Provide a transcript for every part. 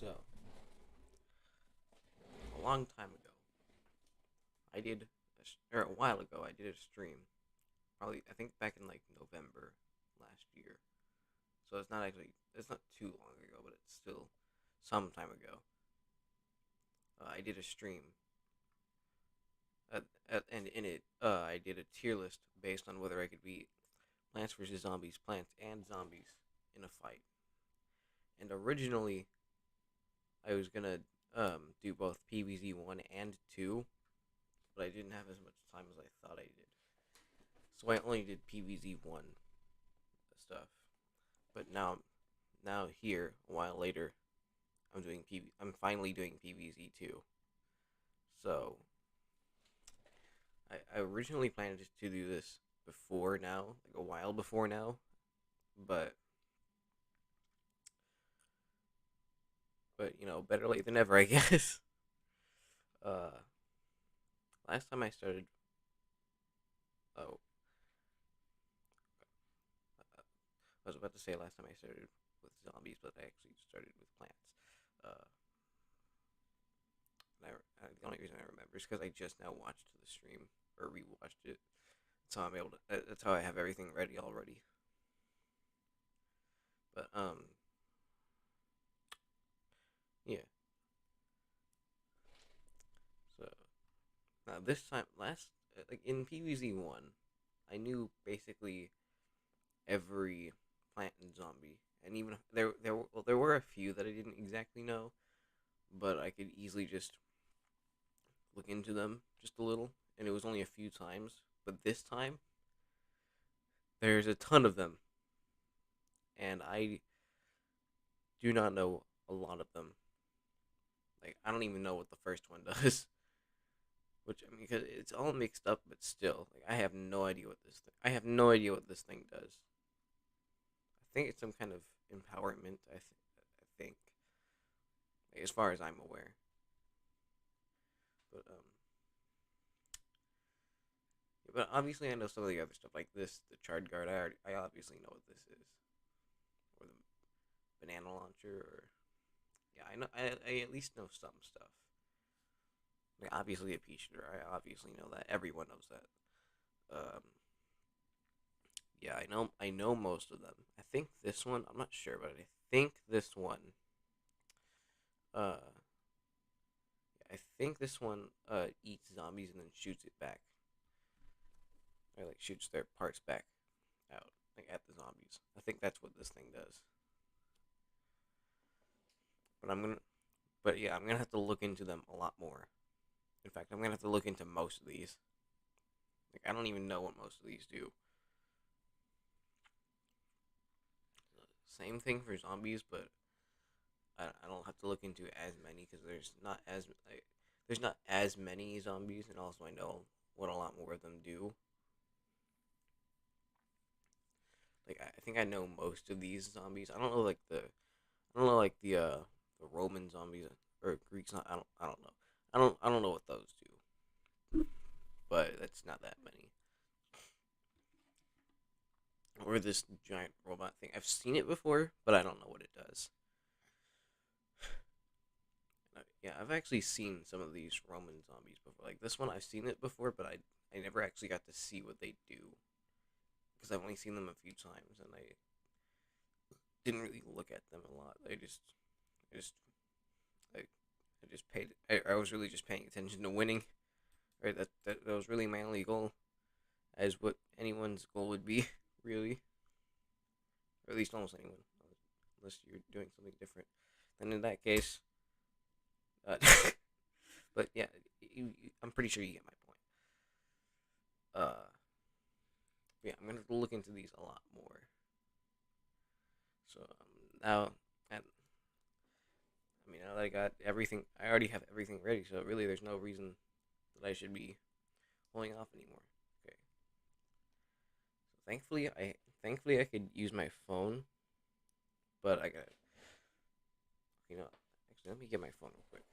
So, a long time ago, or a while ago, I did a stream. Probably, I think back in like November last year. So it's not too long ago, but it's still some time ago. I did a stream, and in it, I did a tier list based on whether I could beat Plants vs Zombies, plants and zombies in a fight. And originally, I was gonna do both PvZ 1 and 2, but I didn't have as much time as I thought I did. So I only did PvZ 1 stuff. But now here, a while later, I'm finally doing PvZ 2. So I originally planned to do this before now, like a while before now, but better late than never, I guess. Uh, last time I started, oh, I was about to say last time I started with zombies, but I actually started with plants. Uh, the only reason I remember is because I just now watched the stream or rewatched it. That's how I'm able to. That's how I have everything ready already. But yeah. So now this time, last like in PvZ 1, I knew basically every plant and zombie, and even there were a few that I didn't exactly know, but I could easily just look into them just a little, and it was only a few times. But this time, there's a ton of them, and I do not know a lot of them. Like I don't even know what the first one does, which I mean, because it's all mixed up, but still, like I have no idea what this thing. I have no idea what this thing does. I think it's some kind of empowerment. I think, like, as far as I'm aware. But but obviously I know some of the other stuff like this, the charred guard. I obviously know what this is, or the banana launcher, or yeah, I know. I at least know some stuff. Like obviously a pea shooter. I obviously know that. Everyone knows that. Yeah, I know most of them. I think this one. I'm not sure, but I think this one. Uh, I think this one eats zombies and then shoots it back, or like shoots their parts back out, like at the zombies. I think that's what this thing does. But yeah, I'm gonna have to look into them a lot more. In fact, I'm gonna have to look into most of these. Like I don't even know what most of these do. Same thing for zombies, but I don't have to look into as many because there's not as many zombies, and also I know what a lot more of them do. Like I think I know most of these zombies. I don't know like the Roman zombies or Greeks. I don't know. I don't know what those do, but that's not that many. Or this giant robot thing. I've seen it before, but I don't know what it does. Yeah, I've actually seen some of these Roman zombies before. Like this one, I've seen it before, but I never actually got to see what they do because I've only seen them a few times, and I didn't really look at them a lot. I just, I, I just paid. I was really just paying attention to winning. Right, that was really my only goal, as what anyone's goal would be, really, or at least almost anyone, unless you're doing something different. Then in that case, uh, but yeah, I'm pretty sure you get my point. Yeah, I'm gonna look into these a lot more. So now, and I mean, now that I got everything, I already have everything ready. So really, there's no reason that I should be holding off anymore. Okay. So thankfully I could use my phone, but I got actually let me get my phone real quick.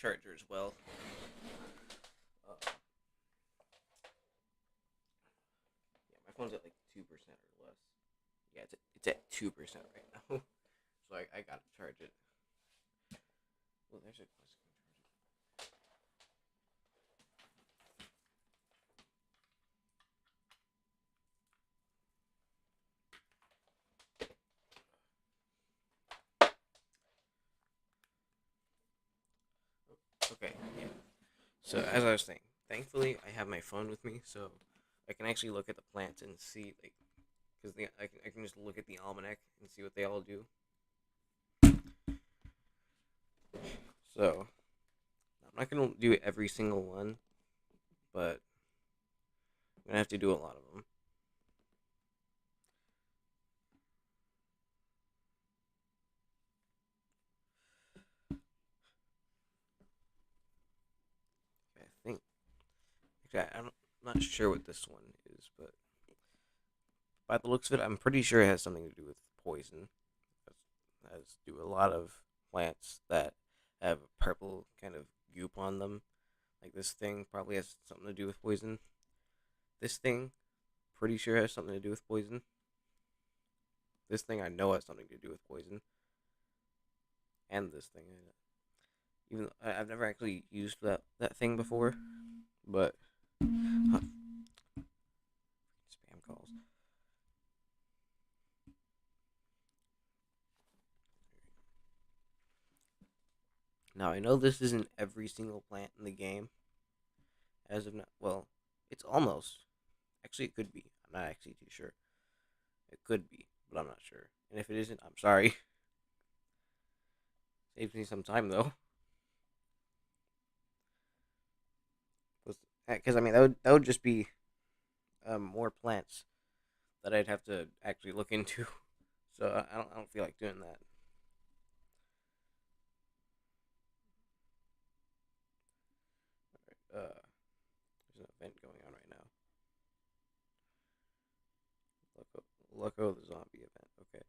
charger as well. Uh, yeah, my phone's at like 2% or less. Yeah, it's at 2% right now, so I gotta charge it. Well, there's a place I can charge it. Okay, yeah. So as I was saying, thankfully I have my phone with me, so I can actually look at the plants and see like because I can just look at the almanac and see what they all do. So I'm not gonna do every single one, but I'm gonna have to do a lot of them. I think. Actually, I'm not sure what this one is, but by the looks of it, I'm pretty sure it has something to do with poison. As do a lot of plants that have a purple kind of goop on them. Like this thing probably has something to do with poison. This thing, pretty sure has something to do with poison. This thing I know has something to do with poison. And this thing, even though I've never actually used that thing before, but huh, spam calls. Now I know this isn't every single plant in the game, as of now. Well, it's almost. Actually, it could be. I'm not actually too sure. It could be, but I'm not sure. And if it isn't, I'm sorry. Saves me some time though, because I mean that would just be more plants that I'd have to actually look into. So I don't feel like doing that. All right, there's an event going on right now. Loco the zombie event. Okay.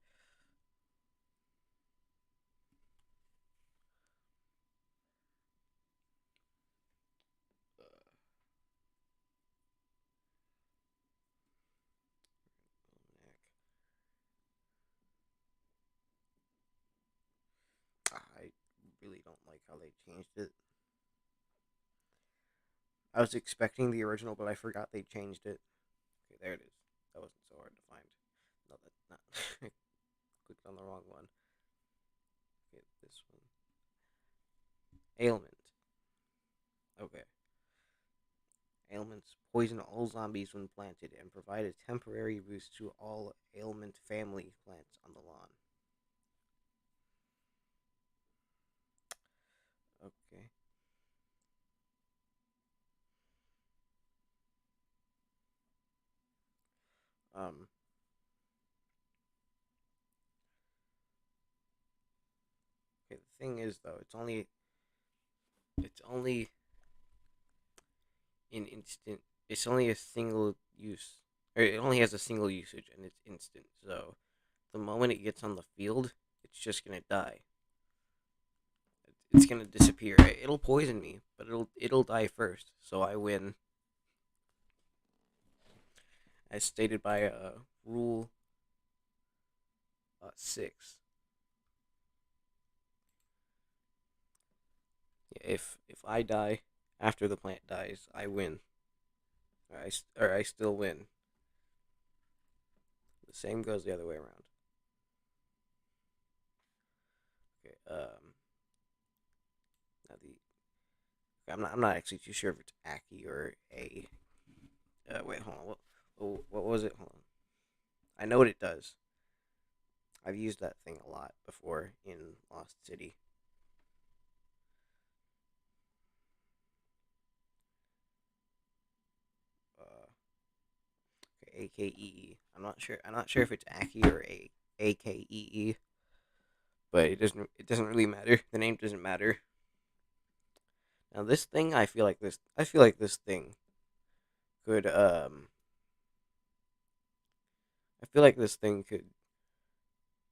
Uh, I really don't like how they changed it. I was expecting the original, but I forgot they changed it. Okay, there it is. That wasn't so hard to find. No, that's not. Clicked on the wrong one. Okay, this one. Ailment. Okay. Ailments poison all zombies when planted and provide a temporary boost to all ailment family plants on the lawn. Okay. Um. Okay. The thing is, though, it's only in instant. It's only a single use, or it only has a single usage, and it's instant. So the moment it gets on the field, it's just gonna die. It's gonna disappear. It'll poison me, but it'll die first. So I win, as stated by rule 6. If I die after the plant dies, I win. Or I still win. The same goes the other way around. Okay. Now the I'm not actually too sure if it's Aki or A. Wait, hold on. What was it? Hold on. I know what it does. I've used that thing a lot before in Lost City. Uh, okay, AKEE. I'm not sure if it's Aki or AKEE, but it doesn't really matter. The name doesn't matter. Now this thing, I feel like this thing could I feel like this thing could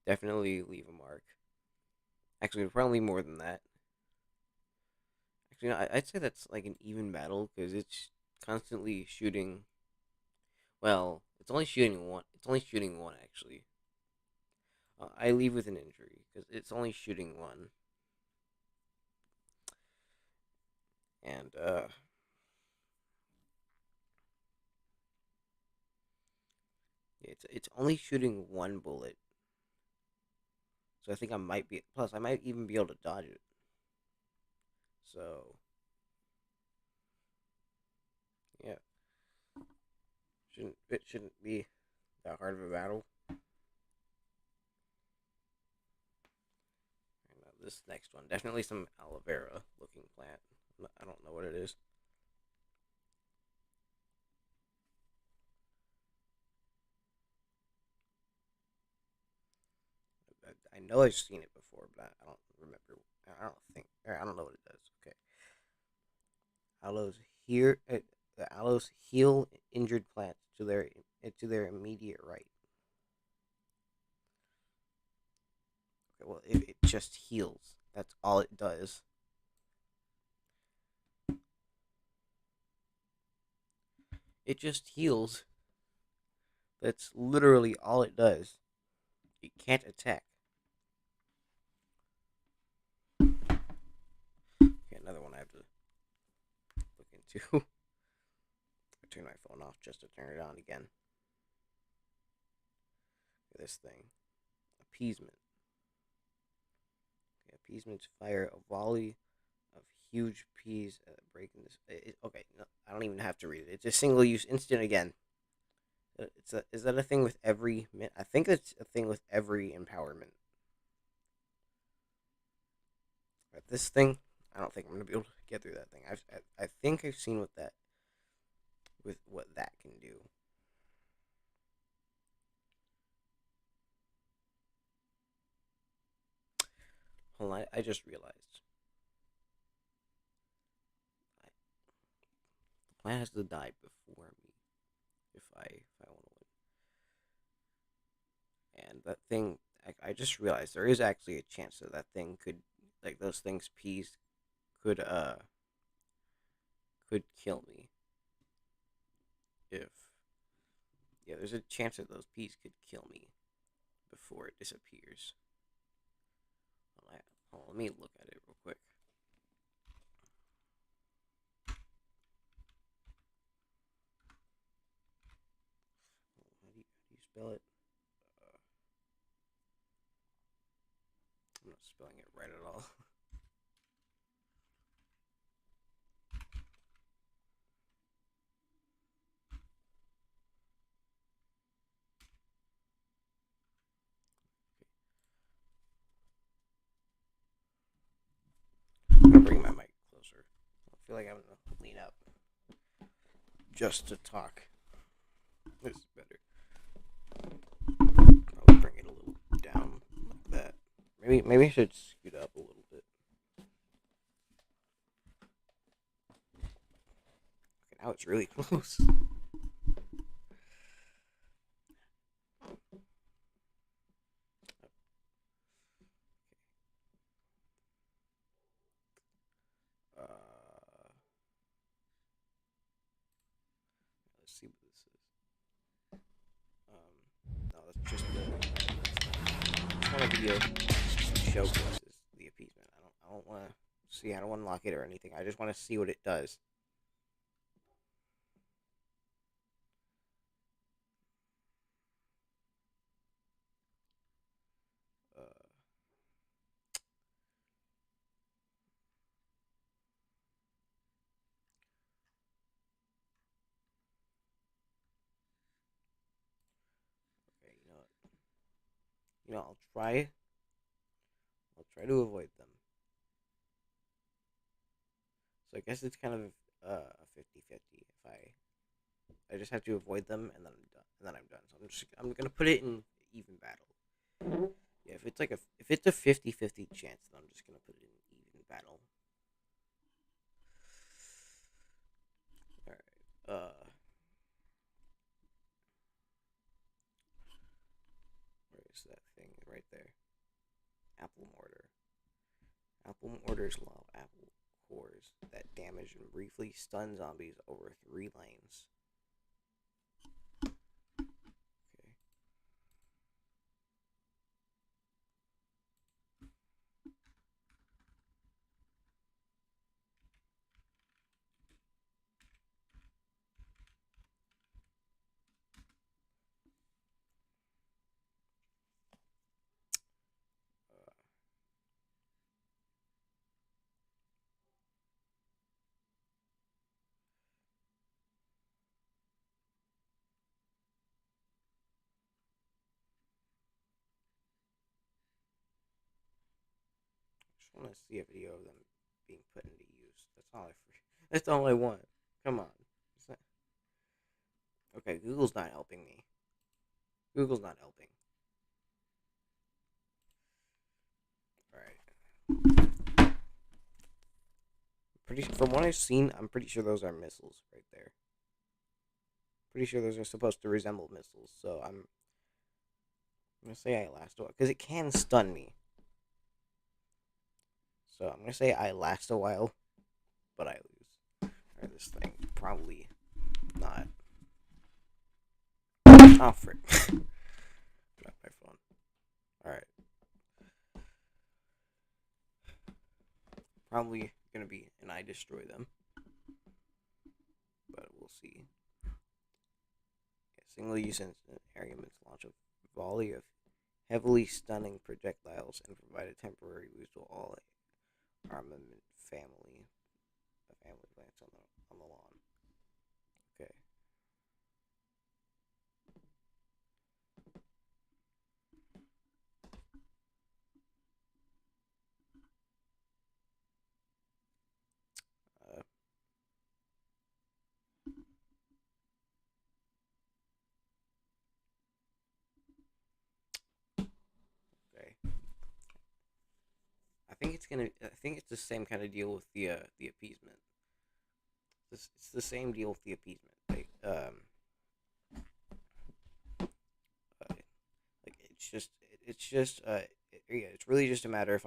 definitely leave a mark. Actually, probably more than that. I'd say that's like an even battle because it's constantly shooting. Well, it's only shooting one. It's only shooting one actually. I leave with an injury because it's only shooting one, and it's only shooting one bullet. So I think I might be. Plus, I might even be able to dodge it. So yeah, shouldn't be that hard of a battle. And, this next one, definitely some aloe vera looking plant. I don't know what it is. I know I've seen it before, but I don't remember. I don't think. I don't know what it does. Okay, aloes here. The aloes heal injured plants to their immediate right. Okay, well, it just heals. That's all it does. It just heals. That's literally all it does. It can't attack. Okay, another one I have to look into. I turn my phone off just to turn it on again. This thing. Appeasement. Okay, appeasements fire a volley of huge peas breaking this. Okay, no, I don't even have to read it. It's a single use instant again. Is that a thing with every? I think it's a thing with every empowerment. But this thing, I don't think I'm gonna be able to get through that thing. I think I've seen what that can do. Hold on, I just realized the plant has to die before me if I want to win. And that thing, I just realized there is actually a chance that that thing could, like those things, peas could could kill me if yeah. There's a chance that those peas could kill me before it disappears. Let me look at it real quick. How do you spell it? I'm not spelling it right at all. I'm gonna bring my mic closer. I feel like I'm gonna lean up just to talk. This is better. I'll bring it a little down like that. Maybe I should scoot up a little bit. Okay, now it's really close. Uh, let's see what this is. No, that's just it's not a video to showcase the appeasement. I don't want to see. I don't want to unlock it or anything. I just want to see what it does. Uh, okay, you know what? I'll try. I'll try to avoid them. So I guess it's kind of a 50-50. If I just have to avoid them and then I'm done. And then I'm done. So I'm gonna put it in even battle. Yeah, if it's a 50-50 chance, then I'm just gonna put it in even battle. All right. Where is that thing right there? Apple mortar. Apple mortars love apple cores that damage and briefly stun zombies over 3 lanes. Okay. Just want to see a video of them being put into use. That's all I want. Come on. Okay, Google's not helping me. Google's not helping. Alright. From what I've seen, I'm pretty sure those are missiles right there. Pretty sure those are supposed to resemble missiles, so I'm gonna say I last a while because it can stun me. So I'm gonna say I last a while, but I lose. Or this thing probably not. Oh frick! Drop my phone. All right. Probably gonna be and I destroy them, but we'll see. Single-use instant arguments launch a volley of heavily stunning projectiles and provide a temporary boost to all armament family. A family plants on the lawn. Okay. Okay. I think it's the same kind of deal with the appeasement. It's the same deal with the appeasement. Like it's really just a matter if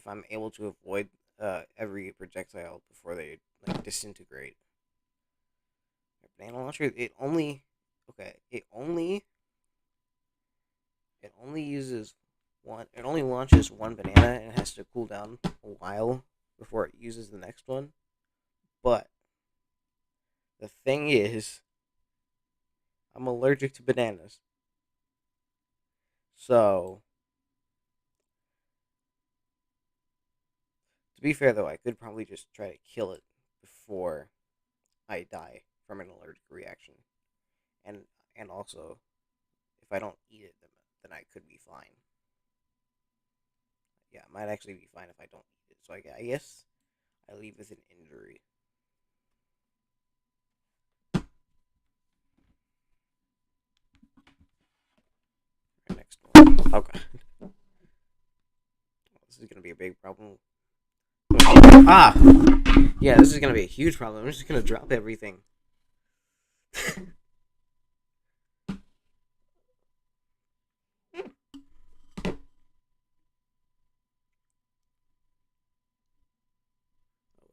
I'm able to avoid every projectile before they like disintegrate. Banana launcher, it only uses one. It only launches one banana and has to cool down a while before it uses the next one. But the thing is, I'm allergic to bananas. So, to be fair though, I could probably just try to kill it before I die from an allergic reaction. And and also, if I don't eat it, then I could be fine. Yeah, it might actually be fine if I don't eat it. So I guess I leave with an injury. Right, next one. Oh god. This is gonna be a big problem. Ah! Yeah, this is gonna be a huge problem. I'm just gonna drop everything. Oh,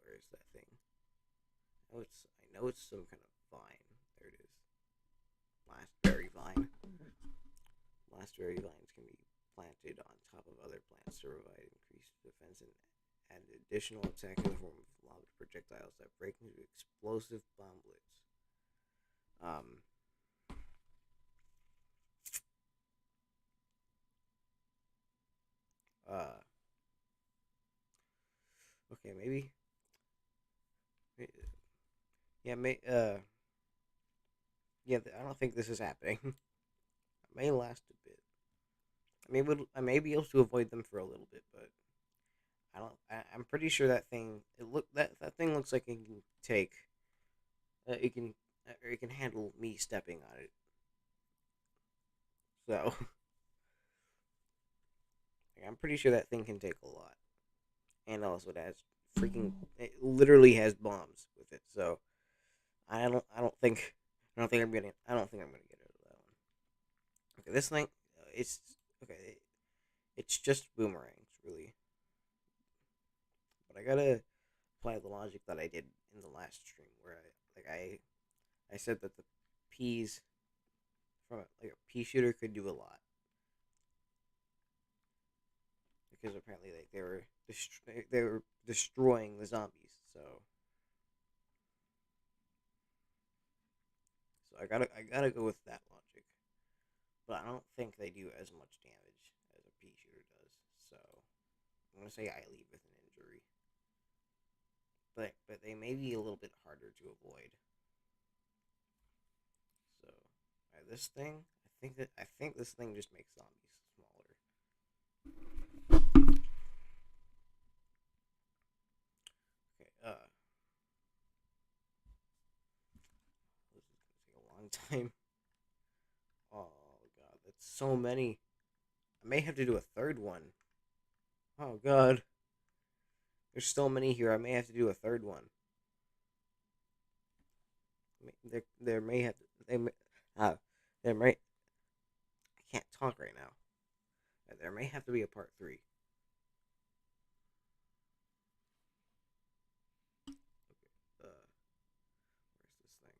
where is that thing? I know it's some kind of vine. There it is. Lastberry vine. Lastberry vines can be planted on top of other plants to provide increased defense and add additional attack in the form of lobbed projectiles that break into explosive bomblets. Um. Okay, maybe. Yeah, yeah. I don't think this is happening. It may last a bit. I may be able to avoid them for a little bit, but I don't. I'm pretty sure that thing. That thing looks like it can take. It can or it can handle me stepping on it. So like, I'm pretty sure that thing can take a lot, and also it has freaking. It literally has bombs with it. So I don't think I'm gonna get rid of that one. Okay, this thing. It's okay. It's just boomerangs, really. But I gotta apply the logic that I did in the last stream, where I said that the peas from like a pea shooter could do a lot because apparently like they were destroying the zombies. So I gotta go with that logic, but I don't think they do as much damage as a pea shooter does. So I'm gonna say I leave with an injury, but they may be a little bit harder to avoid. So this thing, I think this thing just makes zombies smaller. Okay, this is gonna take a long time. Oh god, that's so many. I may have to do a third one. Oh god, there's so many here. I may have to do a third one. There may have they may, uh there may I can't talk right now. There may have to be a part three. Okay, where's this thing?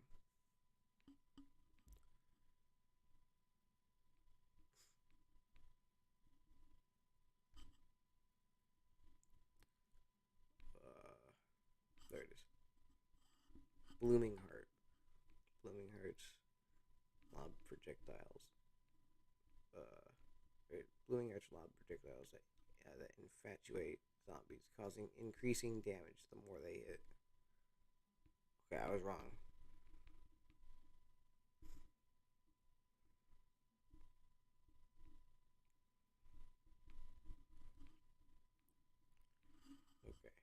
There it is. Blooming heart. Blooming hearts. Lob projectiles. Blooming hearts lob projectiles that infatuate zombies, causing increasing damage the more they hit. Okay, I was wrong. Okay.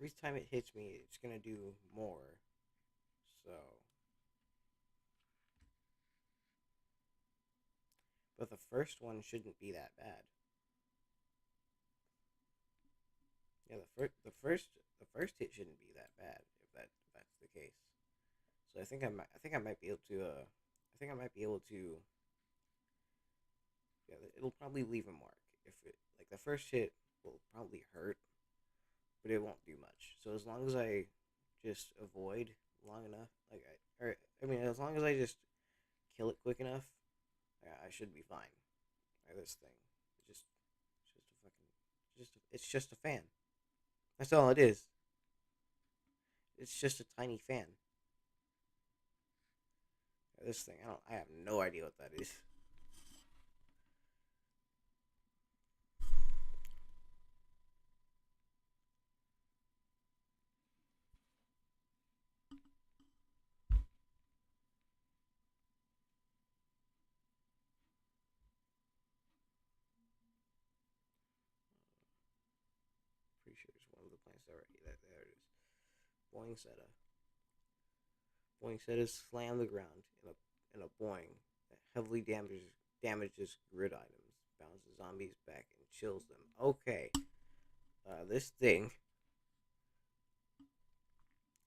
Every time it hits me, it's gonna do more. So, but the first one shouldn't be that bad. Yeah, the first hit shouldn't be that bad if that's the case. So I think I might be able to I think I might be able to yeah, it'll probably leave a mark if it like the first hit will probably hurt, but it won't do much. So as long as I just avoid long enough, as long as I just kill it quick enough, I should be fine. This thing, it's just a fan. That's all it is. It's just a tiny fan. This thing, I have no idea what that is. Pretty sure it's one of the plants already. There it is. Boing Seta slam the ground in a boing that heavily damages grid items, bounces zombies back, and chills them. Okay, this thing.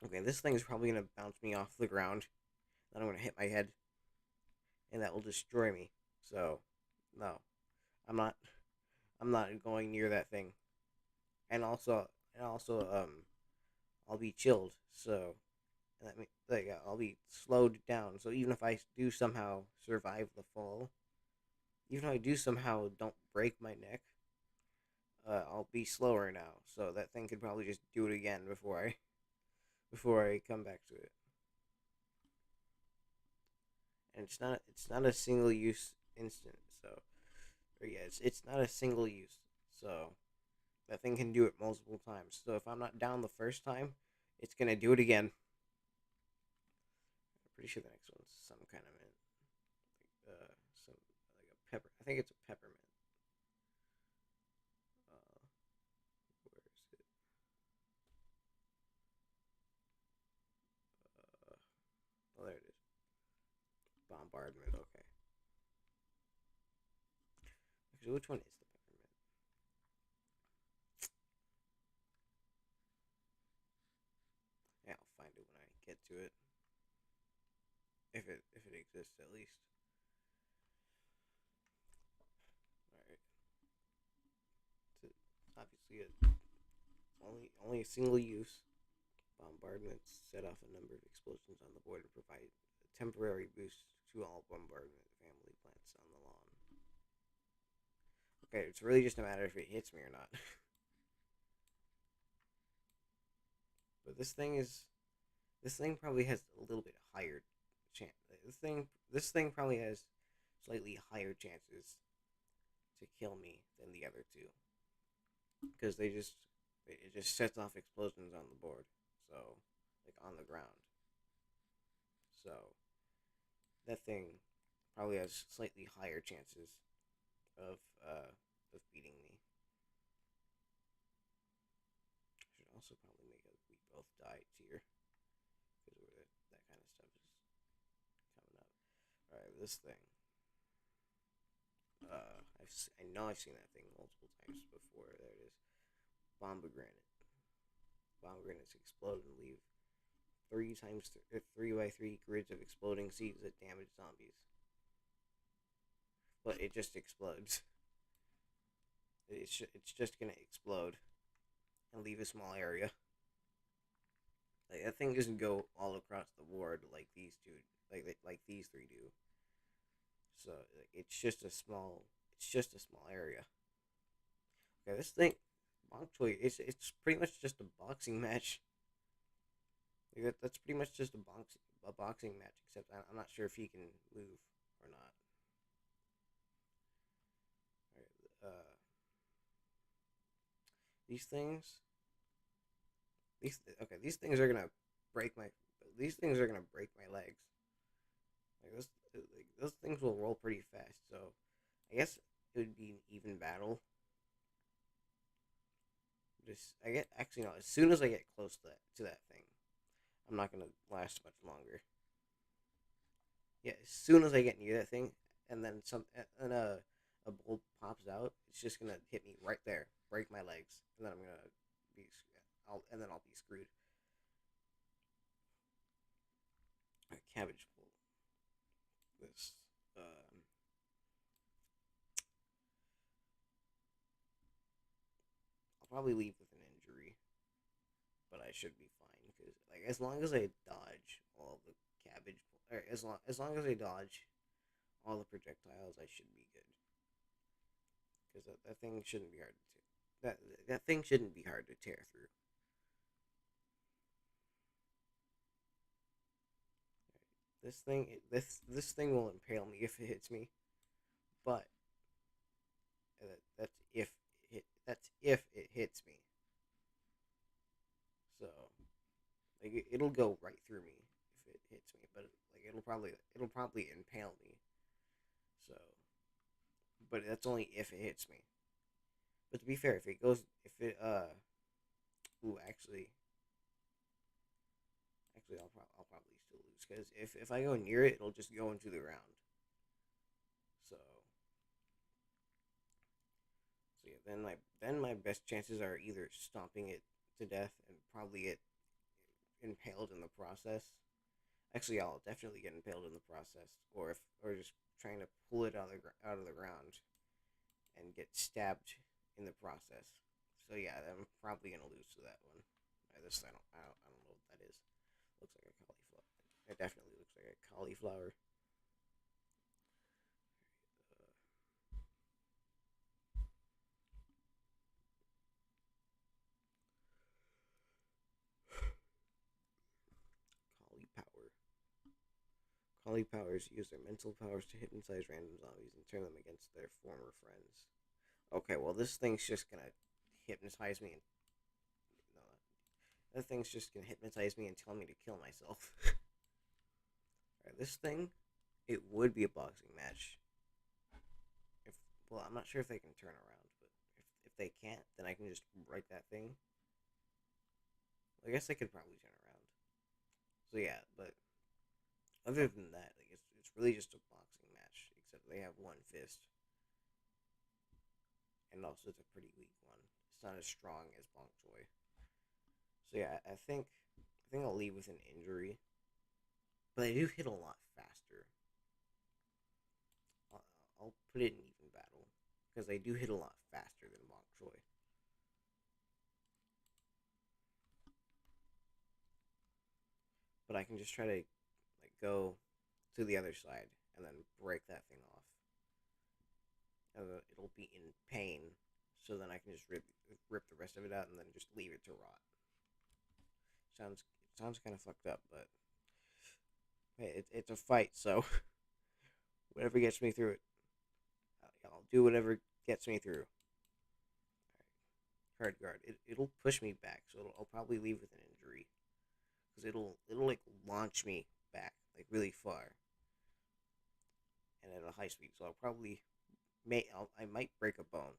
Okay, this thing is probably gonna bounce me off the ground. Then I'm gonna hit my head, and that will destroy me. So, no, I'm not. I'm not going near that thing. And also, I'll be chilled. So that means I'll be slowed down. So even if I do somehow survive the fall, even if I do somehow don't break my neck, I'll be slower now. So that thing could probably just do it again before I come back to it. And it's not a single use instant. So or yeah, it's not a single use. So that thing can do it multiple times. So if I'm not down the first time, it's gonna do it again. I'm pretty sure the next one's some kind of mint. Some like a pepper. I think it's a peppermint. Where is it? Oh, there it is. Bombardment. Okay. Actually, which one is the peppermint? get to it if it exists at least. All right. It's obviously only a single use. Bombardments set off a number of explosions on the board and provide a temporary boost to all bombardment family plants on the lawn. Okay, it's really just a matter if it hits me or not. But this thing probably has a little bit higher chance. This thing probably has slightly higher chances to kill me than the other two because it just sets off explosions on the board, so like on the ground. So that thing probably has slightly higher chances of beating me. Should also probably make a we both die tier because that kind of stuff is coming up. All right, this thing. I know I've seen that thing multiple times before. There it is. Bombogranate. Bombogranates explode and leave 3 by 3 grids of exploding seeds that damage zombies. But it just explodes. It's just gonna explode and leave a small area. Like that thing doesn't go all across the board like these two, like these three do. So like, it's just a small area. Okay, this thing, Bok Choy, it's pretty much just a boxing match. Like that's pretty much just a boxing match, except I'm not sure if he can move or not. All right, these things, these things are gonna break my these things are gonna break my legs. Like those things will roll pretty fast. So I guess it would be an even battle. Just I get actually no. As soon as I get close to that thing, I'm not gonna last much longer. Yeah, as soon as I get near that thing, and then and a bolt pops out, it's just gonna hit me right there, break my legs, and then be, then I'll be screwed. A cabbage bolt. This, I'll probably leave with an injury, but I should be fine because like as long as I dodge all the cabbage, or as long as I dodge all the projectiles, I should be good. Because that thing shouldn't be hard to that thing shouldn't be hard to tear through. This thing will impale me if it hits me, but that's if it hits me. So like it'll go right through me if it hits me, but like it'll probably impale me. So, but that's only if it hits me. But to be fair, if it ooh actually I'll probably still lose because if I go near it, it'll just go into the ground. So so yeah, then my best chances are either stomping it to death and probably get impaled in the process. Actually, I'll definitely get impaled in the process, or just trying to pull it out of the ground and get stabbed in the process. So yeah, I'm probably gonna lose to that one. I don't know what that is. Looks like a cauliflower. It definitely looks like a cauliflower. Cauliflower. Cauliflowers use their mental powers to hypnotize random zombies and turn them against their former friends. Okay, well this thing's just gonna hypnotize me and no, that thing's just gonna hypnotize me and tell me to kill myself. Right, this thing, it would be a boxing match. If well, I'm not sure if they can turn around, but if they can't, then I can just write that thing. I guess they could probably turn around. So yeah, but other than that, like it's really just a boxing match, except they have one fist, and also it's a pretty weak one. It's not as strong as Bong Choy. So yeah, think I'll leave with an injury, but I do hit a lot faster. I'll, I'll put it in even battle because I do hit a lot faster than Bok Choy. But I can just try to like go to the other side and then break that thing off. And it'll be in pain, so then I can just rip the rest of it out and then just leave it to rot. Sounds kind of fucked up, but hey, it's a fight, so whatever gets me through it, I'll do whatever gets me through. Hard guard. It'll push me back, so I'll probably leave with an injury, because it'll like launch me back like really far, and at a high speed. So I'll probably I might break a bone,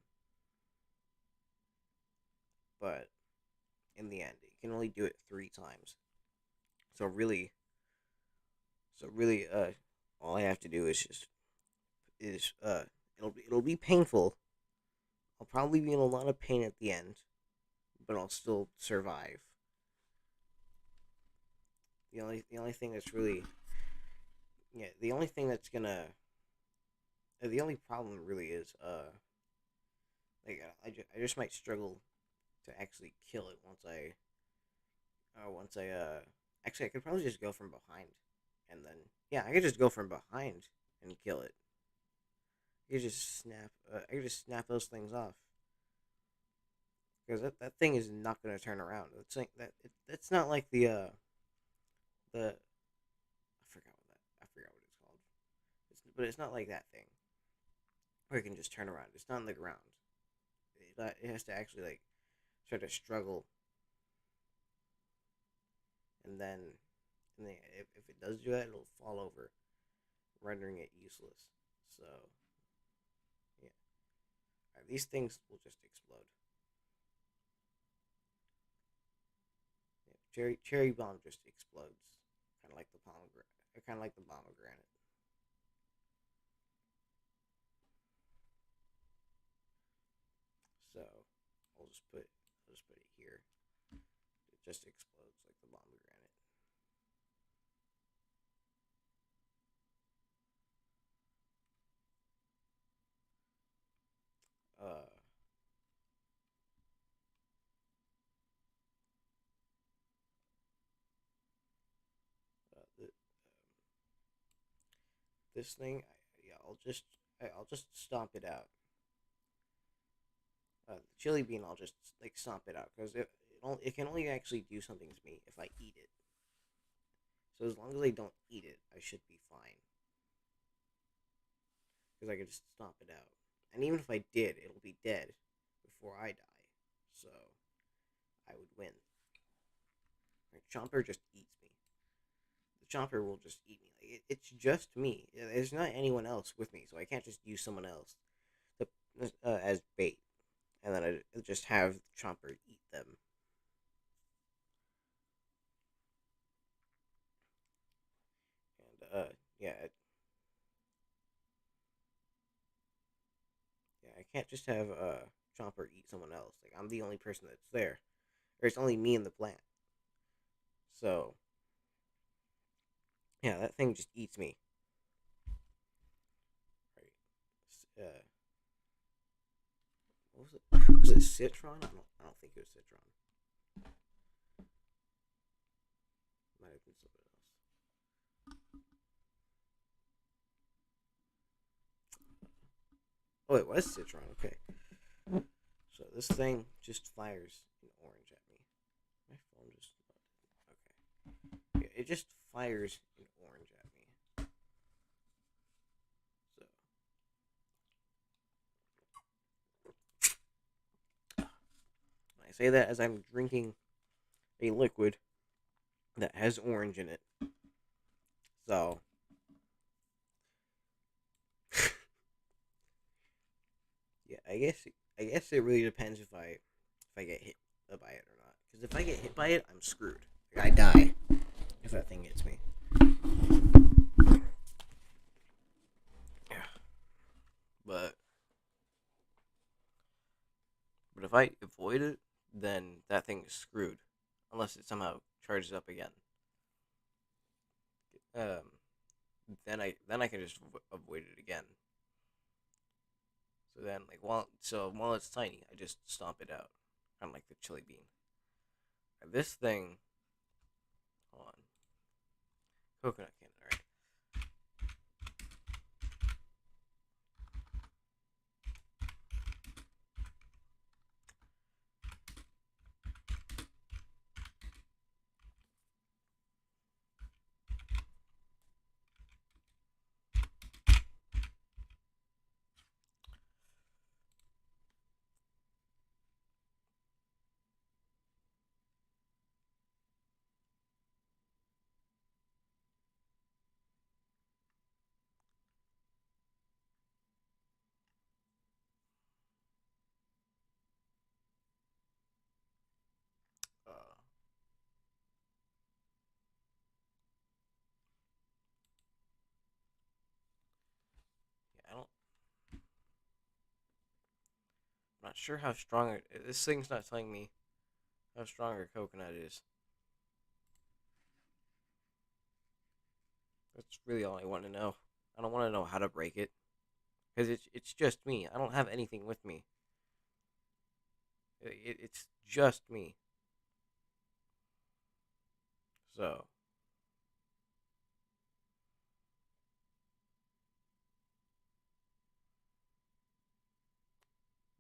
but in the end, it can only do it 3 times. So really, all I have to do is it'll be painful. I'll probably be in a lot of pain at the end, but I'll still survive. The only thing that's really the only thing that's gonna the only problem really is I just might struggle to actually kill it once I actually I could probably just go from behind, and then yeah, I could just go from behind and kill it. I could just snap those things off, because that thing is not going to turn around. It's like that's not like the I forgot what it's called. But it's not like that thing where it can just turn around. It's not on the ground. It has to actually like try to struggle, and then if it does do that, it'll fall over, rendering it useless. So yeah, these things will just explode. Yeah, cherry bomb just explodes, kind of like the pomegranate. Kind of like the pomegranate. So I'll just put it here. It just explodes like the pomegranate. Uh, this thing, yeah, I'll just stomp it out. The chili bean, I'll just like stomp it out, because it can only actually do something to me if I eat it. So as long as I don't eat it, I should be fine, because I can just stomp it out. And even if I did, it'll be dead before I die. So I would win. Like, Chomper just eats me. The Chomper will just eat me. Like, it's just me. There's not anyone else with me, so I can't just use someone else as bait, and then I just have Chomper eat them. And yeah, I can't just have Chomper eat someone else. Like, I'm the only person that's there, or it's only me and the plant. So yeah, that thing just eats me. Right. What was it? Was it Citron? I don't think it was Citron. Might have been something else. Oh, it was Citron. Okay. So this thing just fires an orange at me. My phone just okay. It just fires an orange at me. So I say that as I'm drinking a liquid that has orange in it. So yeah, I guess it really depends if I get hit by it or not. Because if I get hit by it, I'm screwed. Like, I die if that thing hits me. Yeah. But if I avoid it, then that thing is screwed. unless it somehow charges up again. Um, then I can just avoid it again. So then, like, while it's tiny, I just stomp it out, kind of like the chili bean. And this thing, hold on, coconut cannon, right? Uh, yeah, I'm not sure how strong this thing's not telling me how strong a coconut is. That's really all I want to know. I don't want to know how to break it because it's just me. I don't have anything with me. It's just me. So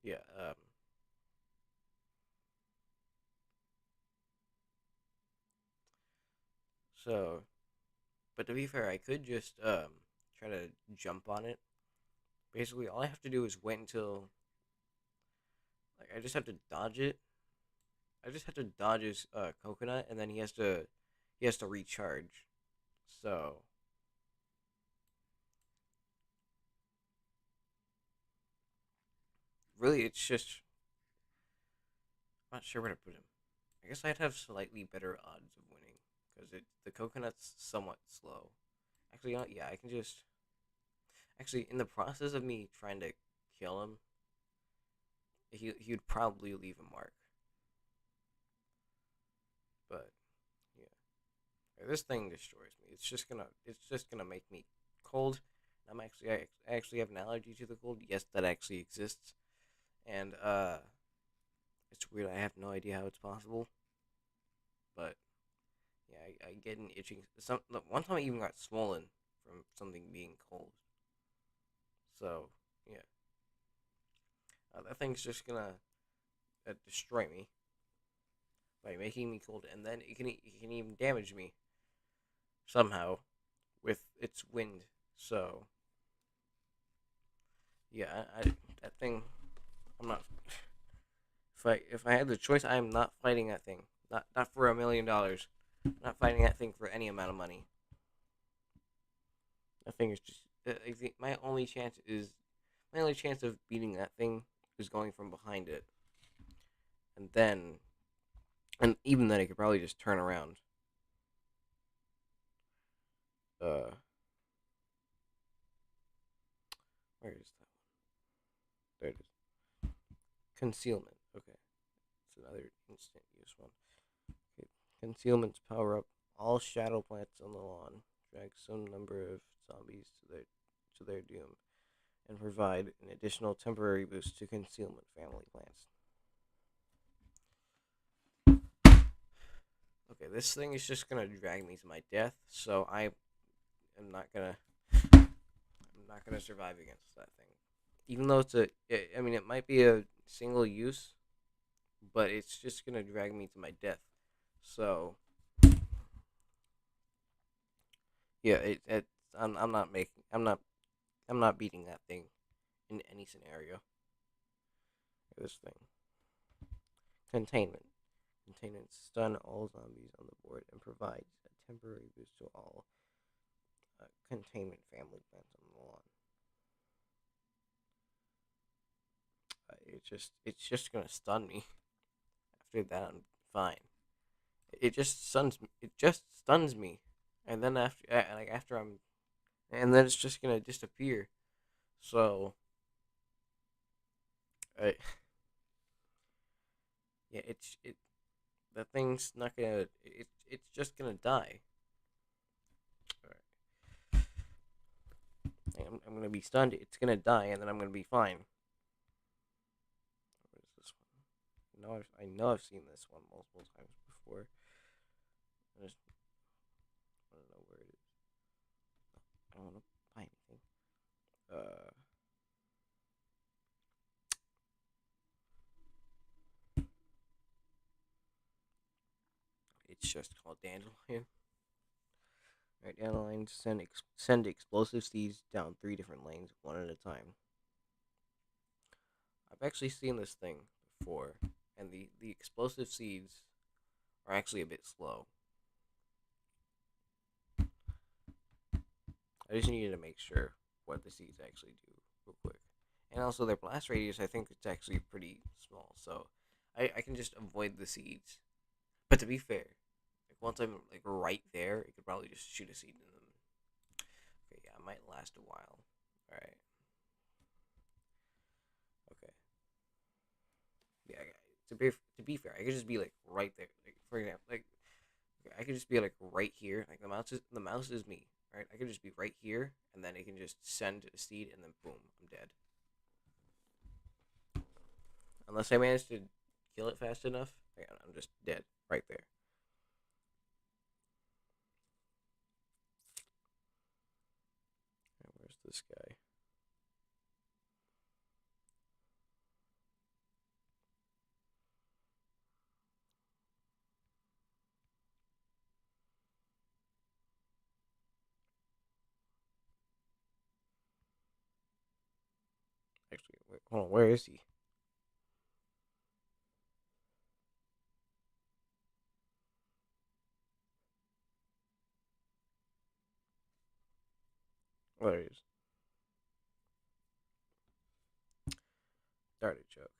yeah. So, but to be fair, I could just try to jump on it. Basically, all I have to do is wait until like I just have to dodge it. I just have to dodge his coconut, and then he has to recharge. So really, it's just I'm not sure where to put him. I guess I'd have slightly better odds of winning because the coconut's somewhat slow. Actually, yeah, I can just actually in the process of me trying to kill him, he'd probably leave a mark. But yeah, this thing destroys me. It's just gonna make me cold. I actually have an allergy to the cold. Yes, that actually exists, and it's weird. I have no idea how it's possible, but yeah, I get an itching. One time I even got swollen from something being cold. So yeah, that thing's just gonna destroy me by making me cold, and then it can even damage me somehow with its wind. So yeah, that thing. I'm not. If I had the choice, I am not fighting that thing. Not for $1 million. Not fighting that thing for any amount of money. That thing is just. I think my only chance of beating that thing is going from behind it, and then and even then, it could probably just turn around. Uh, where is that? There it is. Concealment. Okay, it's another instant use one. Okay. Concealment's power up all shadow plants on the lawn, drag some number of zombies to their doom, and provide an additional temporary boost to concealment family plants. Okay, this thing is just gonna drag me to my death, so am not gonna I'm not gonna survive against that thing. Even though I mean, it might be a single use, but it's just gonna drag me to my death. So yeah, I'm not beating that thing in any scenario. This thing. Containment. Containment stun all zombies on the board and provides a temporary boost to all containment family plants on the lawn. It's just gonna stun me. After that, I'm fine. It just stuns me, and then after I'm, and then it's just gonna disappear. So, I yeah, That thing's not gonna. It's just gonna die. I'm gonna be stunned. It's gonna die, and then I'm gonna be fine. What is this one? I know I've seen this one multiple times before. I don't know where it is. I don't want to buy anything. Uh, it's just called dandelion. Right, dandelions send explosive seeds down 3 different lanes, one at a time. I've actually seen this thing before, and the explosive seeds are actually a bit slow. I just needed to make sure what the seeds actually do real quick. And also their blast radius, I think it's actually pretty small, so I can just avoid the seeds. But to be fair, like once I'm like right there, it could probably just shoot a seed in them. Okay, yeah, it might last a while. All right. Okay. Yeah. To be fair, I could just be like right there. Like for example, like okay, I could just be like right here. Like the mouse is me. Right. I could just be right here, and then it can just send a seed, and then boom, I'm dead. Unless I manage to kill it fast enough, I'm just dead right there. Where's this guy? Actually, wait, hold on. Where is he? Oh, there he is. Artichoke.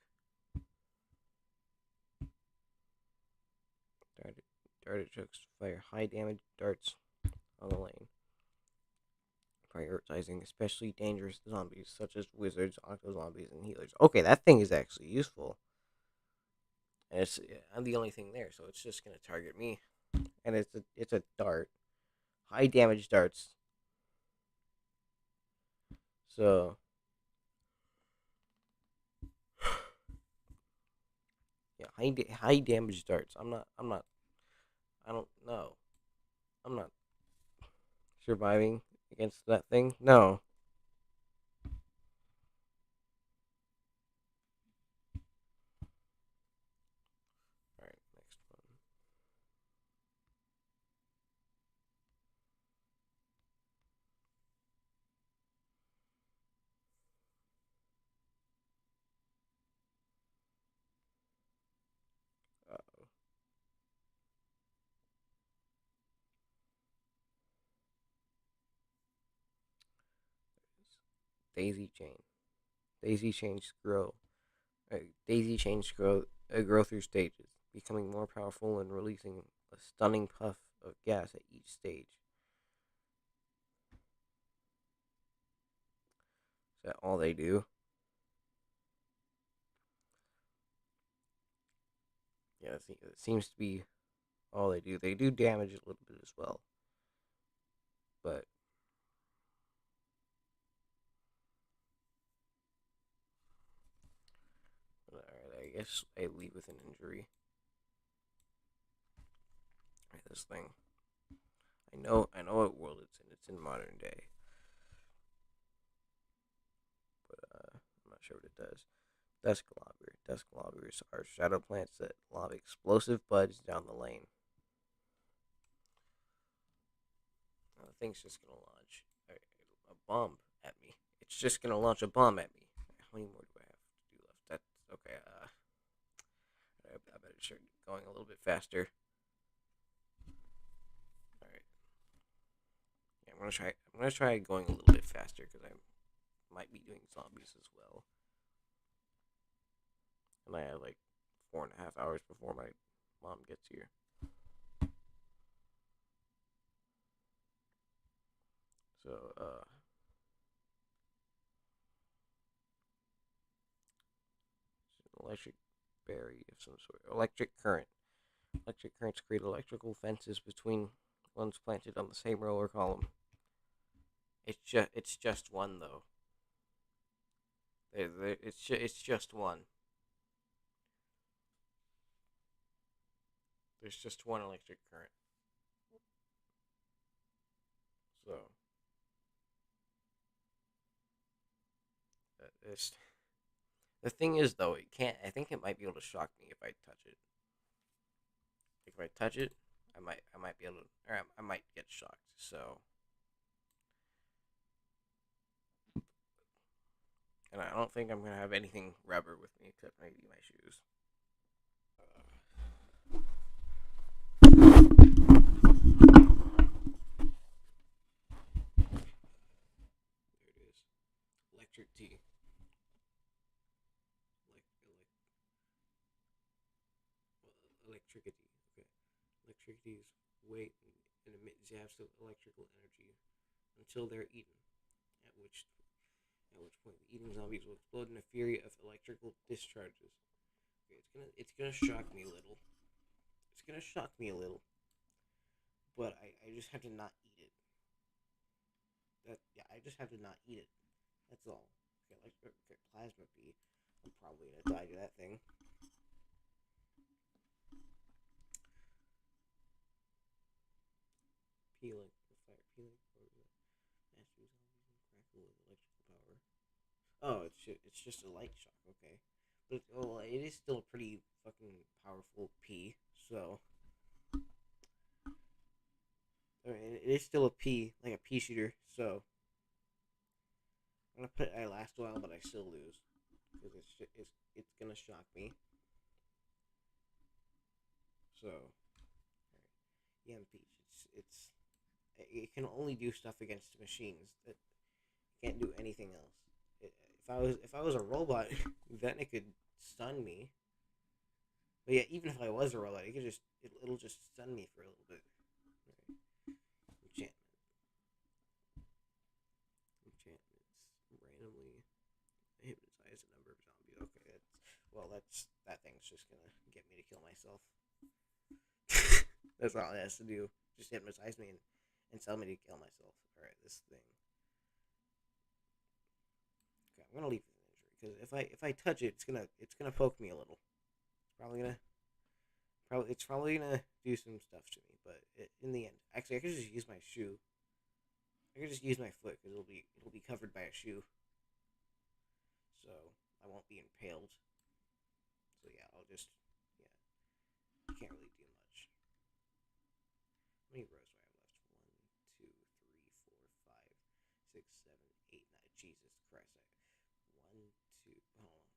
Artichokes fire high damage darts on the lane, prioritizing especially dangerous zombies such as wizards, octo zombies, and healers. Okay, that thing is actually useful, and I'm the only thing there, so it's just gonna target me. And it's a dart, high damage darts. So yeah, high damage darts. I'm not. I don't know. I'm not surviving against that thing. No. All right, next one. Uh, daisy chain. Daisy chains grow. Daisy chains grow through stages, becoming more powerful and releasing a stunning puff of gas at each stage. Is that all they do? Yeah, it seems to be all they do. They do damage a little bit as well, but alright, I guess I leave with an injury. Right, this thing. I know what world it's in. It's in modern day, but I'm not sure what it does. Dusk are shadow plants that lob explosive buds down the lane. The thing's just gonna launch a bomb at me. It's just gonna launch a bomb at me. How many more do I have to do left? That's okay. I better start going a little bit faster. All right. Yeah, I'm gonna try going a little bit faster because I might be doing zombies as well, and I have like 4.5 hours before my mom gets here. So electric berry of some sort, electric current. Electric currents create electrical fences between ones planted on the same row or column. It's just one though. It's just one. There's just one electric current. So it's the thing is though, it can't. I think it might be able to shock me if I touch it. Like if I touch it, I might be able to, or I might get shocked. So, and I don't think I'm gonna have anything rubber with me except maybe my shoes. There it is. Electric tea. Electricity. Okay. Electricity is weight and emit zaps of electrical energy until they're eaten. At which at which point the eating zombies will explode in a fury of electrical discharges. Okay, it's gonna shock me a little. It's gonna shock me a little, but I just have to not eat it. I just have to not eat it. That's all. Okay, like okay, plasma pea. I'm probably gonna die to that thing. Peeling, fire peeling, or mastery zombies and crackle with electrical power. Oh, it's just a light shock. Okay, but well, it is still a pretty fucking powerful pea. So I mean, it is still a pea, like a pea shooter. So I'm gonna put I last a while, but I still lose because it's gonna shock me. So yeah, peach. It can only do stuff against machines. It can't do anything else. If I was a robot, then it could stun me. But yeah, even if I was a robot, it'll just stun me for a little bit. Right. Enchantment, enchantments, randomly hypnotize a number of zombies. Okay, that thing's just gonna get me to kill myself. That's all it has to do. Just hypnotize me and tell me to kill myself. All right, this thing. Okay, I'm gonna leave it an injury because if I touch it, it's gonna poke me a little. Probably gonna it's probably gonna do some stuff to me. But in the end, actually, I could just use my shoe. I could just use my foot because it'll be covered by a shoe, so I won't be impaled. So yeah, I'll just yeah. Can't really do much. How many rows do I have left? One, two, three, four, five, six, seven, eight, nine. Jesus Christ! One, two. Hold on.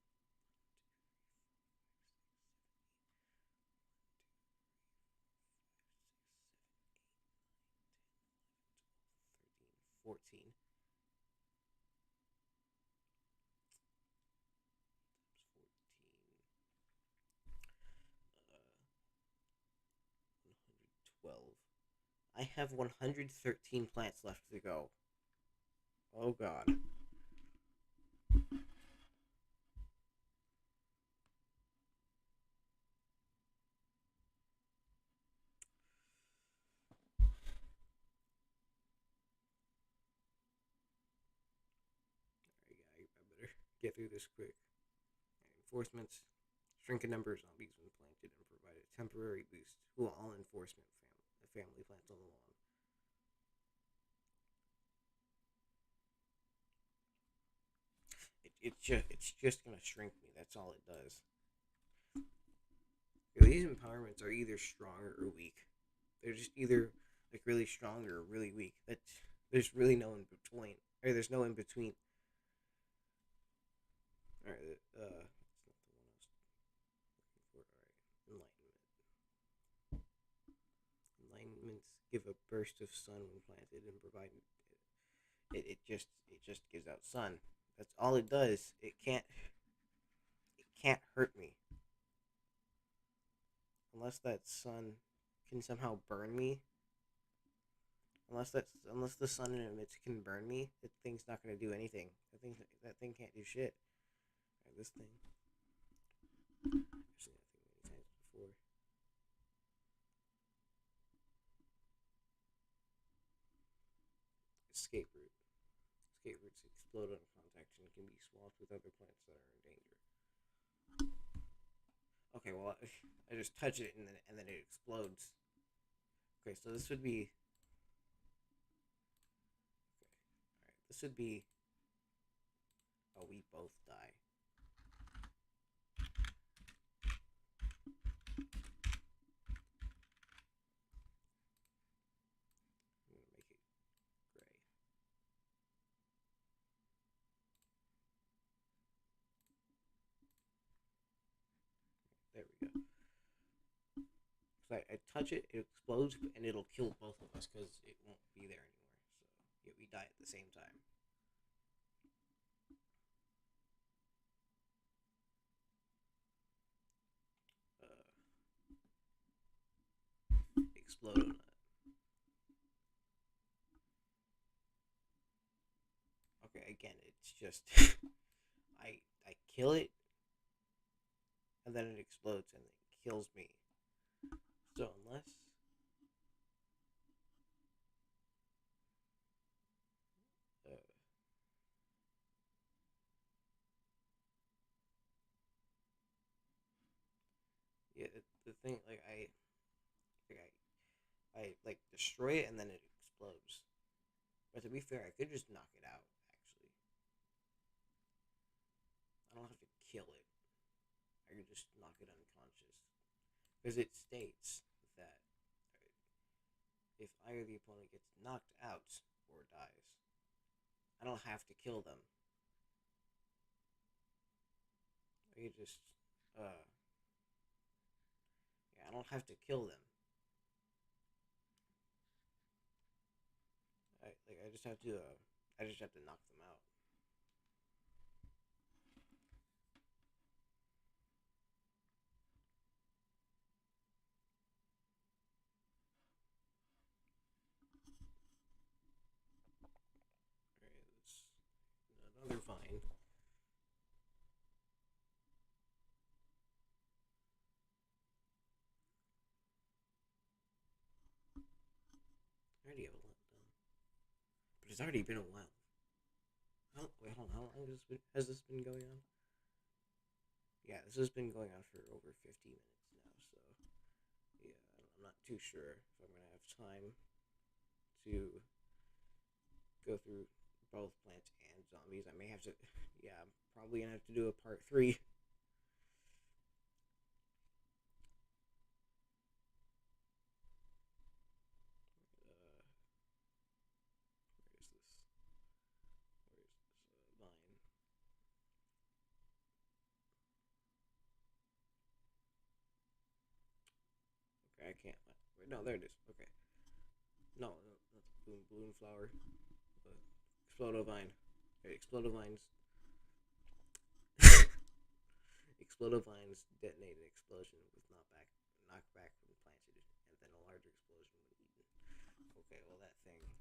One, two, 13, 14. Uh, 112. I have 113 plants left to go. Oh God. I better get through this quick. Enforcements. Shrink a number of zombies when planted and provide a temporary boost to all enforcement family plants on the lawn. It's just gonna shrink me. That's all it does. These empowerments are either strong or weak. They're just either like really strong or really weak. That there's really no in between. Or there's no in between. All right, that's not the one I was looking for. All right, enlightenments give a burst of sun when planted and provide it just gives out sun. That's all it does. It can't hurt me unless that sun can somehow burn me. Unless the sun it emits can burn me, that thing's not gonna do anything. That thing can't do shit. Right, this thing. I've seen that thing many times before. escape root. Escape roots explode on contact and can be swapped with other plants that are in danger. Okay, well, I just touch it and then it explodes. Okay, so this would be. Okay, alright, this would be. Oh, we both die. I'm gonna make it gray. There we go. So I touch it, it explodes, and it'll kill both of us because it won't be there anymore. So yeah, we die at the same time. Explode on that. Okay, again, it's just I kill it, and then it explodes and it kills me. So unless uh, yeah, the thing like like I like destroy it and then it explodes. But to be fair, I could just knock it out. Actually, I don't have to kill it. I could just knock it unconscious because it states that if either the opponent gets knocked out or dies, I don't have to kill them. I could just yeah, I don't have to kill them. I just have to knock them out. Alright, that's another vine. I already have a lot done, but it's already been a while. Wait, hold on. How long has this been going on? Yeah, this has been going on for over 50 minutes now. So yeah, I'm not too sure if I'm gonna have time to go through both plants and zombies. I may have to. Yeah, I'm probably gonna have to do a part three. Where is this? Where is this vine? Okay, I can't. Wait, no, there it is. Okay. No, no, that's balloon flower. Explodovine. Okay, Explodovines. Explodovines detonate an explosion with knockback when planted, and then a larger explosion when eaten. Okay, well that thing's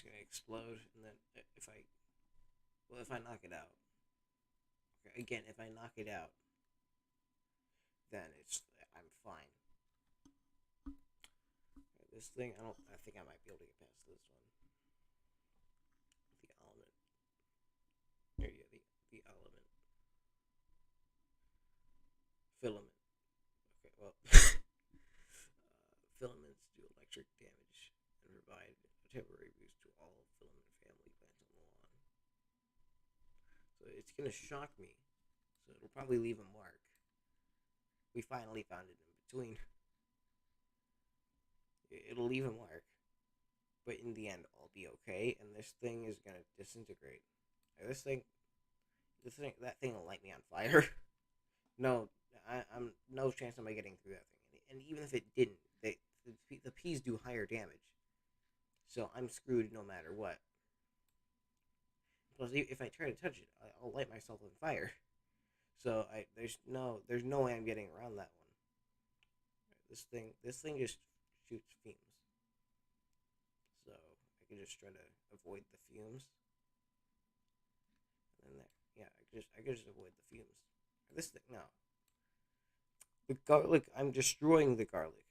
gonna explode, and then if I knock it out, okay, again, if I knock it out, then I'm fine. Okay, this thing, I think I might be able to get past this one. The element. There you go. The element. Filament. Okay, well, filaments do electric damage and provide a temporary boost to all filament family plants on the lawn. So it's gonna shock me. So it'll probably leave a mark. We finally found it in between. It'll leave a mark, but in the end, I'll be okay. And this thing is gonna disintegrate. Like, that thing will light me on fire. No, I'm no chance of my getting through that thing. And even if it didn't, the peas do higher damage, so I'm screwed no matter what. Plus, if I try to touch it, I'll light myself on fire. So there's no way I'm getting around that one. This thing just shoots fumes. So I can just try to avoid the fumes. And then yeah, I could just avoid the fumes. This thing, no. The garlic, I'm destroying the garlic.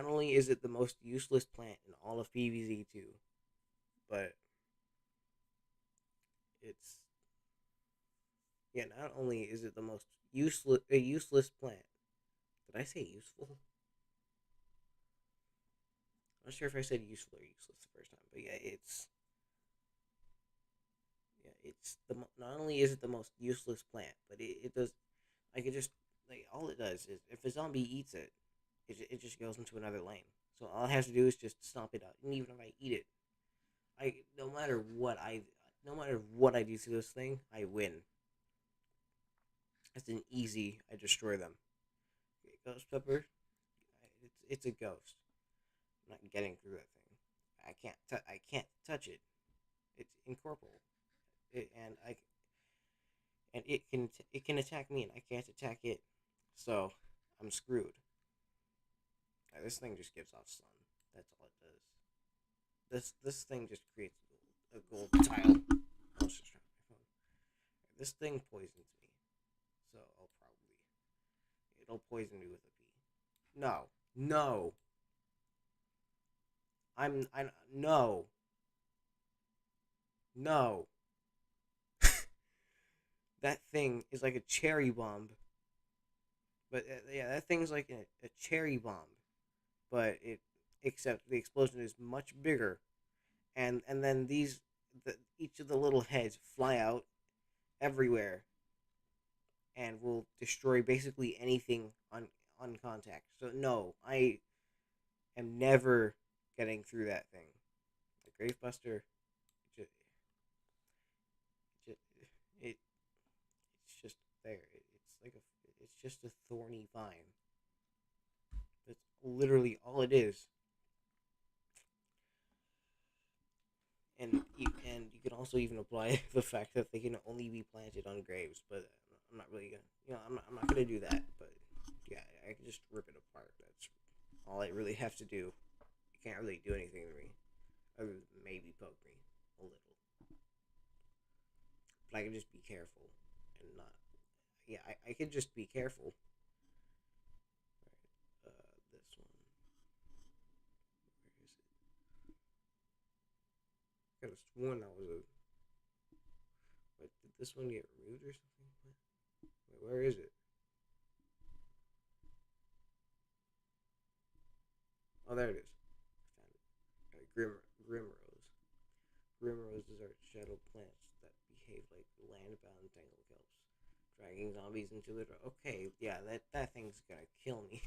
not only is it the most useless plant in all of PvZ2, but it's not only is it the most useless plant. Did I say useful? I'm not sure if I said useful or useless the first time, but it's not only is it the most useless plant, but it does like it just like all it does is if a zombie eats it, it just goes into another lane. So all it has to do is just stomp it out, and even if I eat it, I no matter what I do to this thing, I win. It's an easy. I destroy them. Okay, ghost pepper. It's a ghost. I'm not getting through that thing. I can't touch it. It's incorporeal. And it can attack me, and I can't attack it. So I'm screwed. This thing just gives off stun. That's all it does. This thing just creates a gold tile. I was just trying my phone. This thing poisons me, so it'll poison me with a bee. No, no, I no, no. That thing is like a cherry bomb, but that thing's like a cherry bomb, but it except the explosion is much bigger, and then each of the little heads fly out everywhere and will destroy basically anything on contact. So no, I am never getting through that thing. The Gravebuster, just, it it's just there. It's just a thorny vine. That's literally all it is. And you can also even apply the fact that they can only be planted on graves, but I'm not really gonna, I'm not gonna do that. But yeah, I can just rip it apart. That's all I really have to do. You can't really do anything to me, other than maybe poke me a little. But I can just be careful and not. Yeah, I can just be careful. All right, this one. Where is it? I could have sworn that was a. Wait, did this one get root or something? Wait, where is it? Oh, there it is. I found it. Grimrose. Grimroses are shadow plants that behave like land-bound tangle kelps, dragging zombies into their. Okay, yeah, that thing's gonna kill me.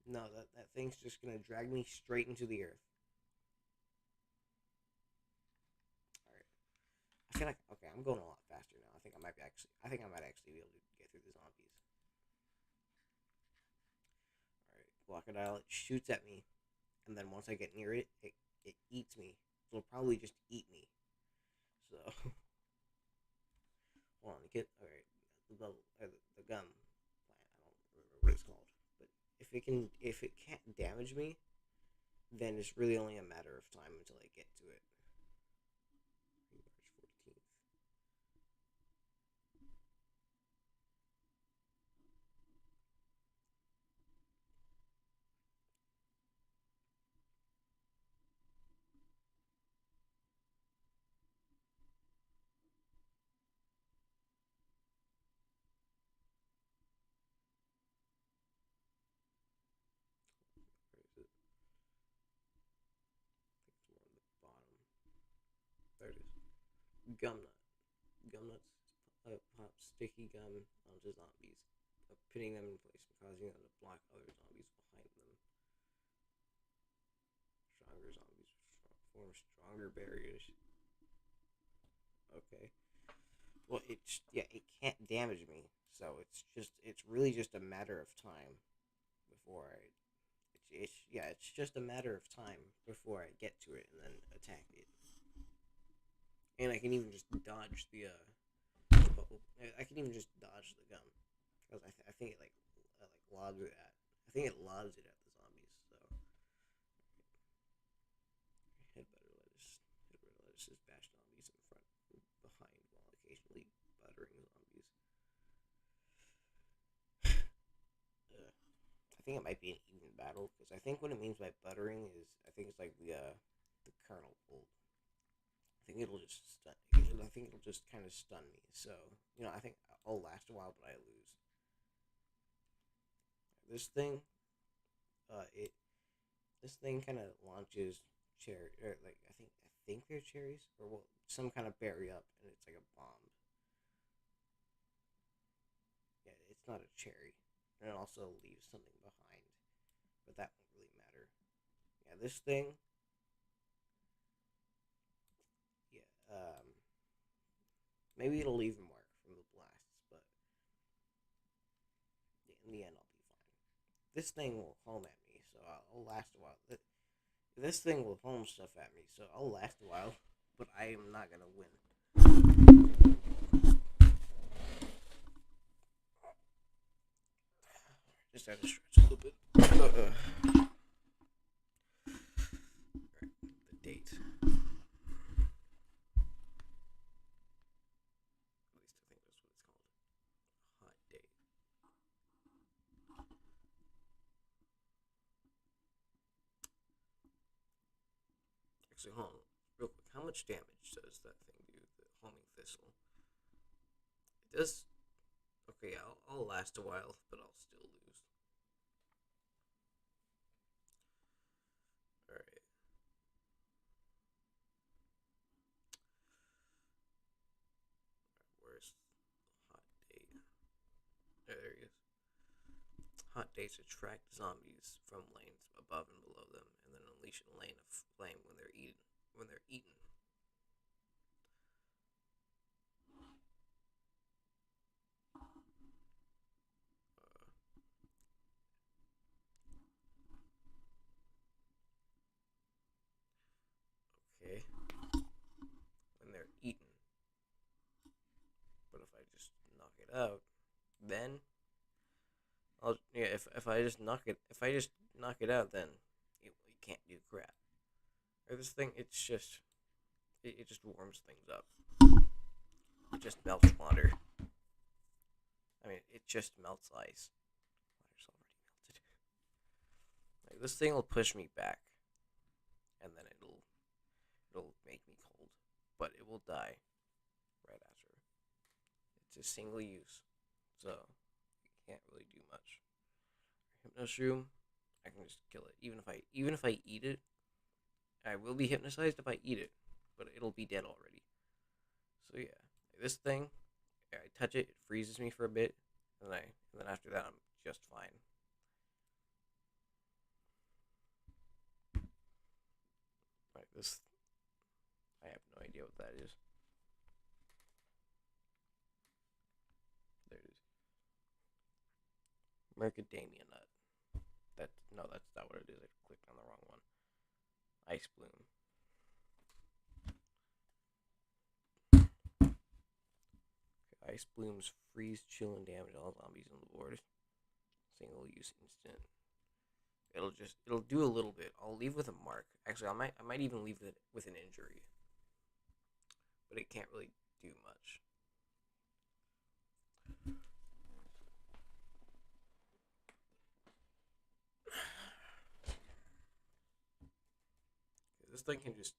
No, that thing's just gonna drag me straight into the earth. All right, I feel like okay, I'm going a lot faster now. I think I might actually be able to get through the zombies. All right, crocodile. It shoots at me, and then once I get near it, it eats me. It'll probably just eat me. So hold on, get all right. The gum plant. I don't remember what it's called, but if it can't damage me, then it's really only a matter of time until I get to it. March 14th. Where is it? I think it's more on the bottom. There it is. Gum nut. Gum nuts pop sticky gum onto zombies, pinning them in place and causing them to block other zombies behind them. Stronger zombies form stronger barriers. Okay. Well, it can't damage me, so it's really just a matter of time before I. It's just a matter of time before I get to it and then attack it. And I can even just dodge the I can even just dodge the gun because I think it like lobs it at. I think it lobs it at the zombies. So head butter lettuce is bash zombies in front and behind while occasionally buttering zombies. think it might be an even battle because I think what it means by buttering is I think it's like the kernel will. I think it'll just stun. I think it'll just kind of stun me. So I think I'll last a while, but I lose. This thing, it this thing kind of launches cherry or like I think they're cherries or well some kind of berry up and it's like a bomb. Yeah, it's not a cherry, and it also leaves something behind, but that won't really matter. Yeah, this thing, yeah, maybe it'll leave a mark from the blasts, but yeah, in the end I'll be fine. This thing will home at me, so I'll last a while. This thing will home stuff at me, so I'll last a while, but I am not gonna win. Just had to stretch a little bit. The date. At least I think that's what it's called. Hot date. Actually, hold on. Real quick. How much damage does that thing do? The homing thistle. It does. Okay, I'll last a while, but I'll still lose. Alright. Where's hot date? There he is. Hot dates attract zombies from lanes above and below them, and then unleash a lane of flame when they're eaten. When they're eaten. Uh, okay. When they're eaten. But if I just knock it out, then if I just knock it out, then it can't do crap. Or this thing, it just warms things up. It just melts water. I mean, it just melts ice. Water's already melted. Like, this thing will push me back, and then it'll make me cold, but it will die right after. It's a single use, so you can't really do much. Hypnoshroom, I can just kill it. Even if I eat it, I will be hypnotized if I eat it, but it'll be dead already. So yeah, this thing, I touch it, it freezes me for a bit, and then after that I'm just fine. Right, this I have no idea what that is. There it is. Macadamia nut. That's not what it is. I clicked on the wrong one. Ice bloom. Okay, ice blooms freeze, chill, and damage all zombies on the board. Single use instant. It'll do a little bit. I'll leave with a mark. Actually, I might even leave it with an injury, but it can't really do much. This thing can just.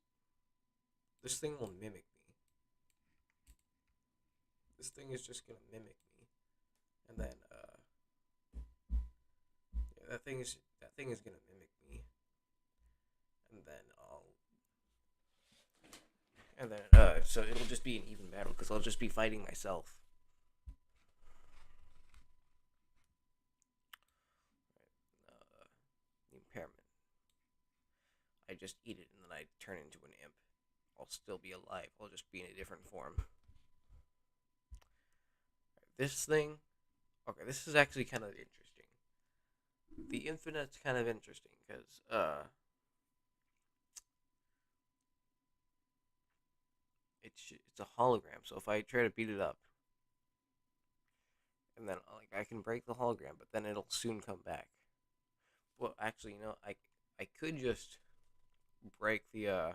This thing will mimic me. This thing is just gonna mimic me, and then yeah, that thing is gonna mimic me, and then so it'll just be an even battle because I'll just be fighting myself. Impairment. I just eat it and then I turn into an imp. I'll still be alive. I'll just be in a different form. This thing. Okay, this is actually kind of interesting. The infinite's kind of interesting because it's a hologram. So if I try to beat it up, and then like I can break the hologram, but then it'll soon come back. Well, actually, I could just break the I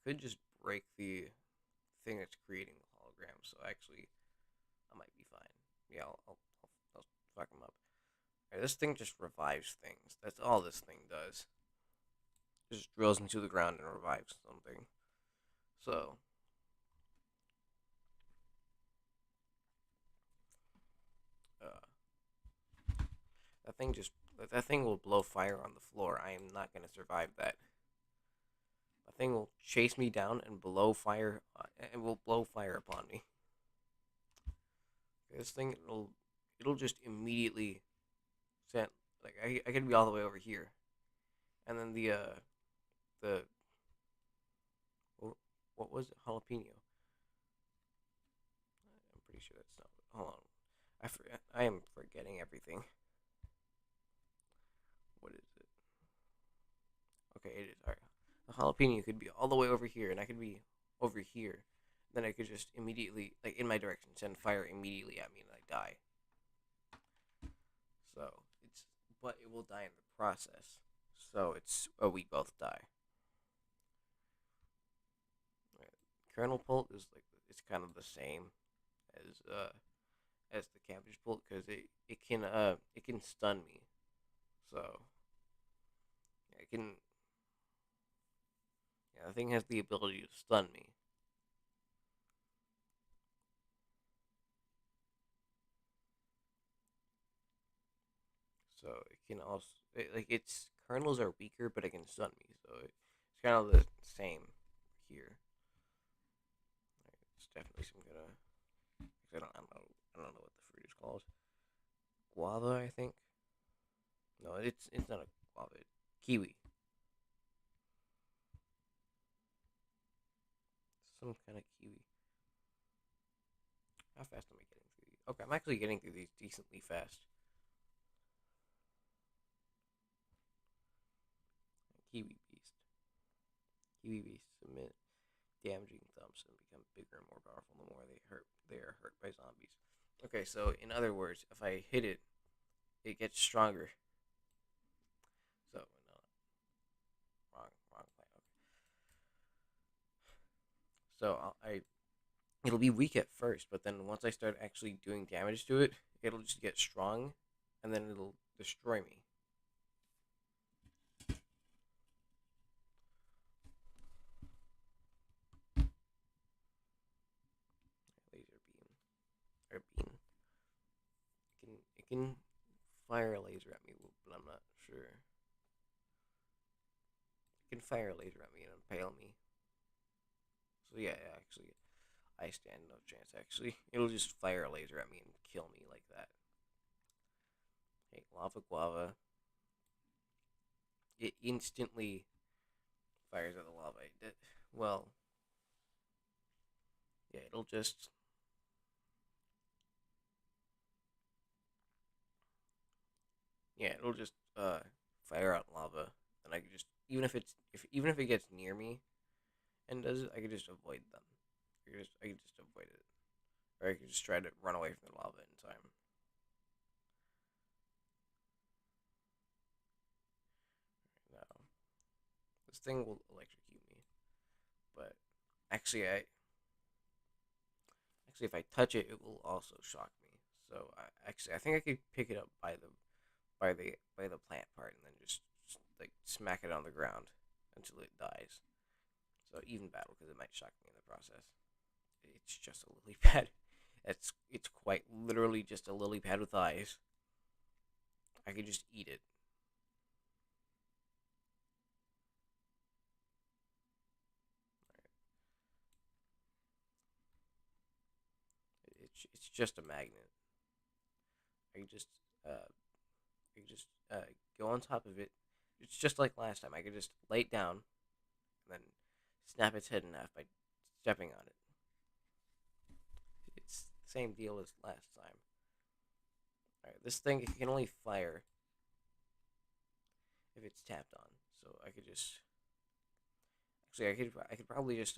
could just break the thing that's creating the hologram. So actually, I might be fine. Yeah, I'll fuck him up. This thing just revives things. That's all this thing does. It just drills into the ground and revives something. So, uh, that thing just that thing will blow fire on the floor. I am not gonna survive that. That thing will chase me down and blow fire. And will blow fire upon me. This thing it'll just immediately send like I could be all the way over here, and then the what was it, jalapeno? I'm pretty sure that's not. Hold on, I am forgetting everything. What is it? Okay, it is. Alright. The jalapeno could be all the way over here, and I could be over here. Then I could just immediately, like in my direction, send fire immediately at me, and I die. So but it will die in the process. So we both die. Right. Kernel pult is like it's kind of the same as the cabbage pult because it can stun me. So it can yeah, the thing has the ability to stun me. So it can also like its kernels are weaker, but it can stun me. So it's kind of the same here. It's definitely some kind of I don't know what the fruit is called. Guava, I think. No, it's not a guava. It's kiwi. Some kind of kiwi. How fast am I getting through these? Okay, I'm actually getting through these decently fast. Kiwi beast. Kiwi beasts emit damaging thumps and become bigger and more powerful the more they are hurt by zombies. Okay, so in other words, if I hit it, it gets stronger. So no, wrong plan. Okay. So it'll be weak at first, but then once I start actually doing damage to it, it'll just get strong, and then it'll destroy me. Laser beam or beam. It can fire a laser at me, but I'm not sure. It can fire a laser at me and impale me. So yeah, actually, I stand no chance. Actually, it'll just fire a laser at me and kill me like that. Hey, lava guava. It instantly fires at the lava. Well, yeah, it'll just fire out lava, and I could just even if it gets near me and does it, I could just avoid them. I could just avoid it, or I could just try to run away from the lava in time. Now, this thing will electrocute me, but actually, if I touch it, it will also shock me. So I think I could pick it up by the plant part and then just like smack it on the ground until it dies. So even battle because it might shock me in the process. It's just a lily pad. It's quite literally just a lily pad with eyes. I could just eat it. It's just a magnet. I could just uh I could just go on top of it. It's just like last time. I could just lay it down and then snap its head in half by stepping on it. It's the same deal as last time. Alright, this thing can only fire if it's tapped on. So I could just actually I could probably just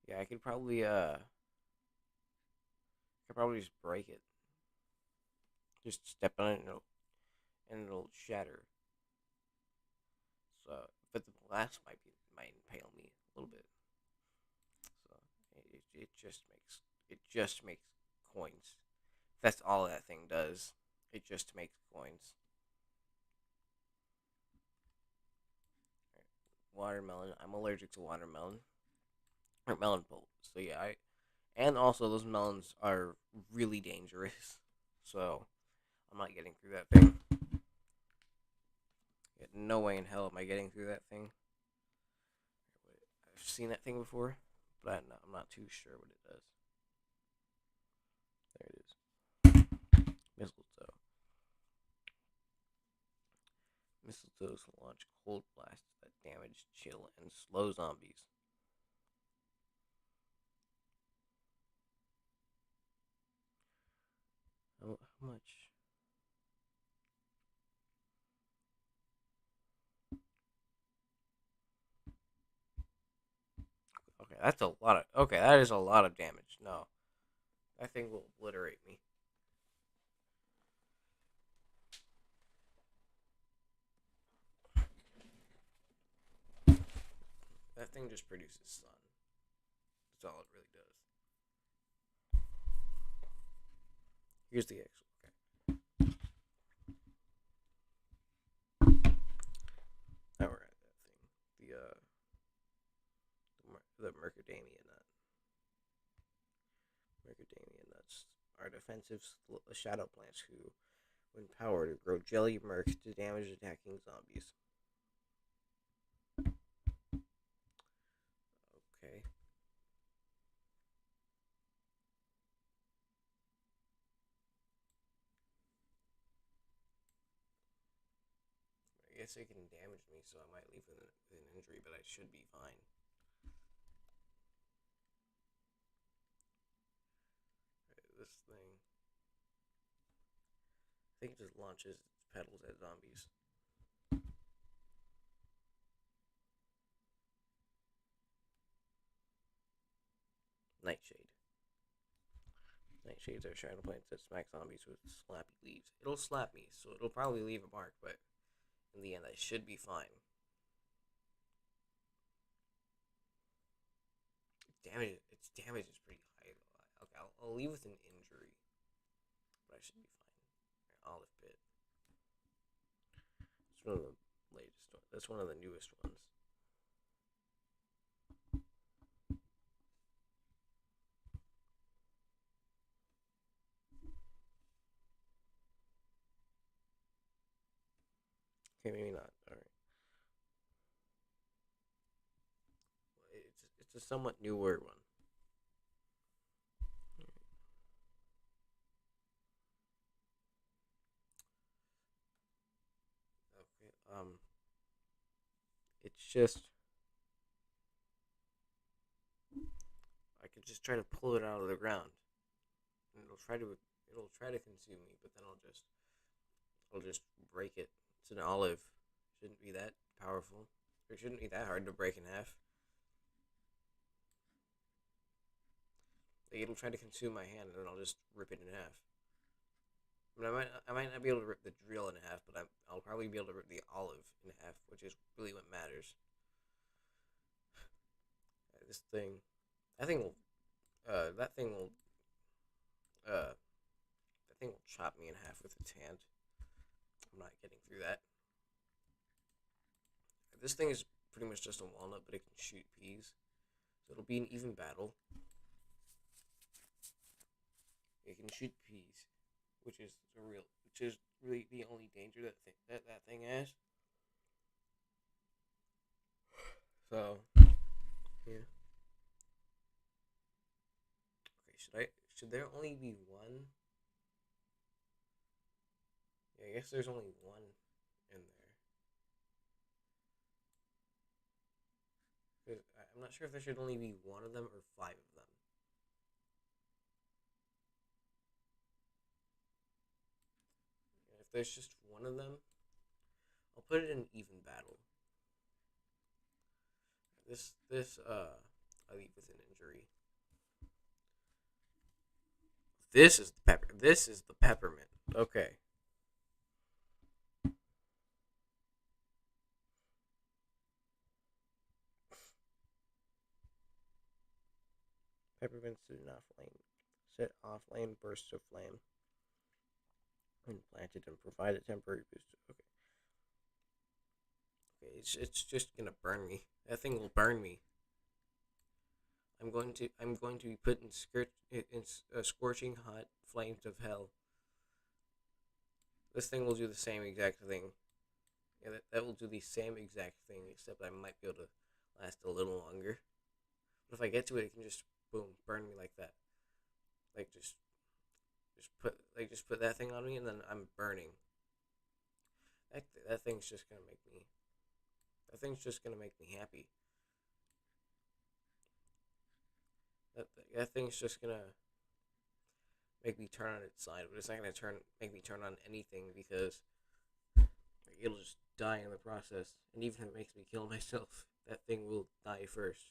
yeah, I could probably just break it. Just step on it and it'll shatter. So but the blast might impale me a little bit. So it just makes coins That's all that thing does. It just makes coins. Watermelon. I'm allergic to watermelon or melon pulp. So yeah, I and also those melons are really dangerous. So I'm not getting through that thing. No way in hell am I getting through that thing. I've seen that thing before, but I'm not too sure what it does. There it is. Mistletoe. Mistletoes launch cold blasts that damage, chill, and slow zombies. How much? Okay, that's a lot of. Okay, that is a lot of damage. No, that thing will obliterate me. That thing just produces sun. That's all it really does. Here's the actual. Okay. Now we're at that thing. The Mercadania nut. Mercadania nuts are defensive shadow plants who, when powered, grow jelly merc to damage attacking zombies. Okay. I guess it can damage me, so I might leave with an injury, but I should be fine. This thing. I think it just launches its petals at zombies. Nightshade. Nightshades are shadow plants that smack zombies with slappy leaves. It'll slap me, so it'll probably leave a mark, but in the end, I should be fine. Its damage is pretty high. Okay, I'll leave with an injury, but I should be fine. Olive pit. It's one of the latest ones. That's one of the newest ones. Okay, maybe not. All right. It's a somewhat newer one. Okay. It's just I could just try to pull it out of the ground, and it'll try to consume me, but then I'll just break it. It's an olive. Shouldn't be that powerful. It shouldn't be that hard to break in half. Like, it'll try to consume my hand, and then I'll just rip it in half. I mean, I might not be able to rip the drill in half, but I'll probably be able to rip the olive in half, which is really what matters. This thing, that thing will, uh, that thing will, uh, that thing will chop me in half with its hand. I'm not getting through that. This thing is pretty much just a walnut, but it can shoot peas, so it'll be an even battle. It can shoot peas, which is really the only danger that thing has. So yeah. Okay, should there only be one? Yeah, I guess there's only one in there. 'Cause I'm not sure if there should only be one of them or five of them. If there's just one of them, I'll put it in even battle. I leave with an injury. This is the pepper. This is the peppermint. Okay. Peppermints do not flame. Set off lane bursts of flame. When planted and provide a temporary boost. Okay. Okay, it's just gonna burn me. That thing will burn me. I'm going to be put in scorching hot flames of hell. This thing will do the same exact thing. Yeah, that will do the same exact thing, except I might be able to last a little longer. But if I get to it, it can just boom burn me like that. Like just put that thing on me, and then I'm burning. That thing's just gonna make me. That thing's just gonna make me happy. That that thing's just gonna make me turn on its side, but it's not gonna make me turn on anything because it'll just die in the process. And even if it makes me kill myself, that thing will die first.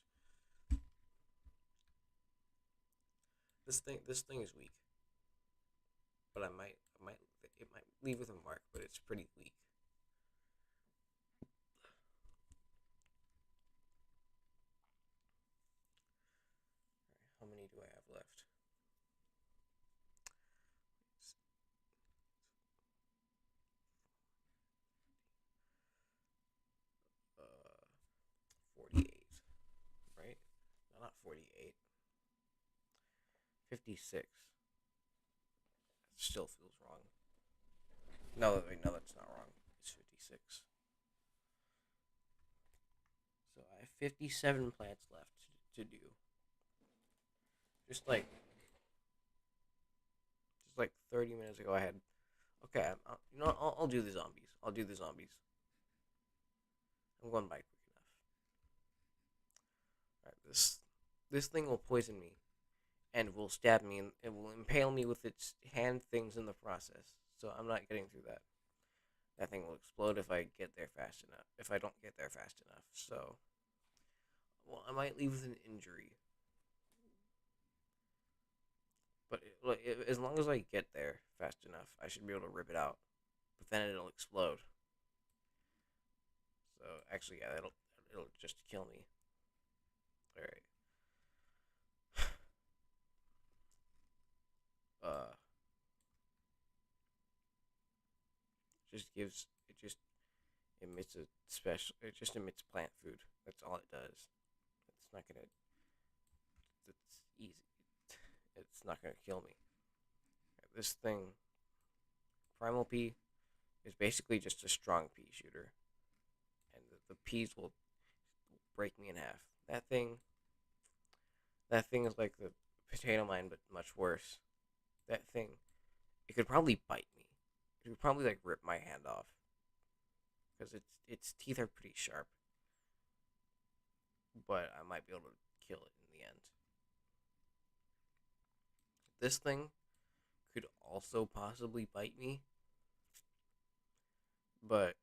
This thing is weak, but it might leave with a mark, but it's pretty weak. How many do I have left? Uh, 48, right? No, not 48. 56. That still feels wrong. No, wait, no, that's not wrong. It's 56. So I have 57 plants left to do. Just like 30 minutes ago, I had. Okay, I'll do the zombies. I'll do the zombies. I'm going by quick enough. All right, this thing will poison me, and will stab me, and it will impale me with its hand things in the process. So I'm not getting through that. That thing will explode if I get there fast enough. If I don't get there fast enough, so well, I might leave with an injury. But as long as I get there fast enough, I should be able to rip it out. But then it'll explode. So actually, yeah, it'll just kill me. All right. Uh, it just emits a special. It just emits plant food. That's all it does. It's not gonna. It's easy. It's not gonna kill me. This thing, Primal P, is basically just a strong pea shooter, and the peas will break me in half. That thing is like the potato mine, but much worse. That thing, it could probably bite me. It would probably like rip my hand off because its teeth are pretty sharp. But I might be able to kill it in the end. This thing could also possibly bite me, but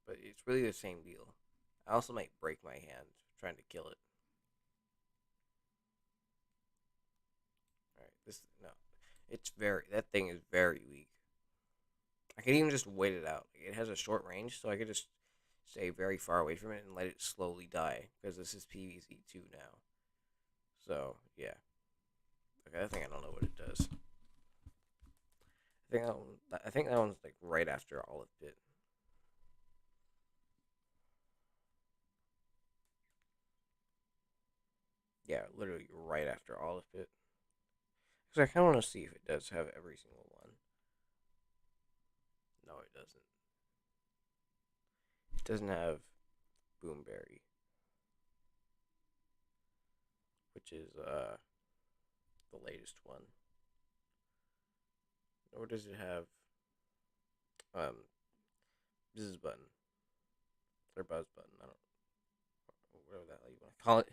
it's really the same deal. I also might break my hand trying to kill it. All right, this no, that thing is very weak. I could even just wait it out. It has a short range, so I could just stay very far away from it and let it slowly die because this is PvZ 2 now. So yeah, okay, I think I don't know what it does. I think that one's like right after Olive Pit. Yeah, literally right after Olive Pit. Because I kind of want to see if it does have every single one. No, it doesn't. It doesn't have Boomberry, which is the latest one. Nor does it have um Buzz Button or Buzz Button. I don't whatever that you want to call it.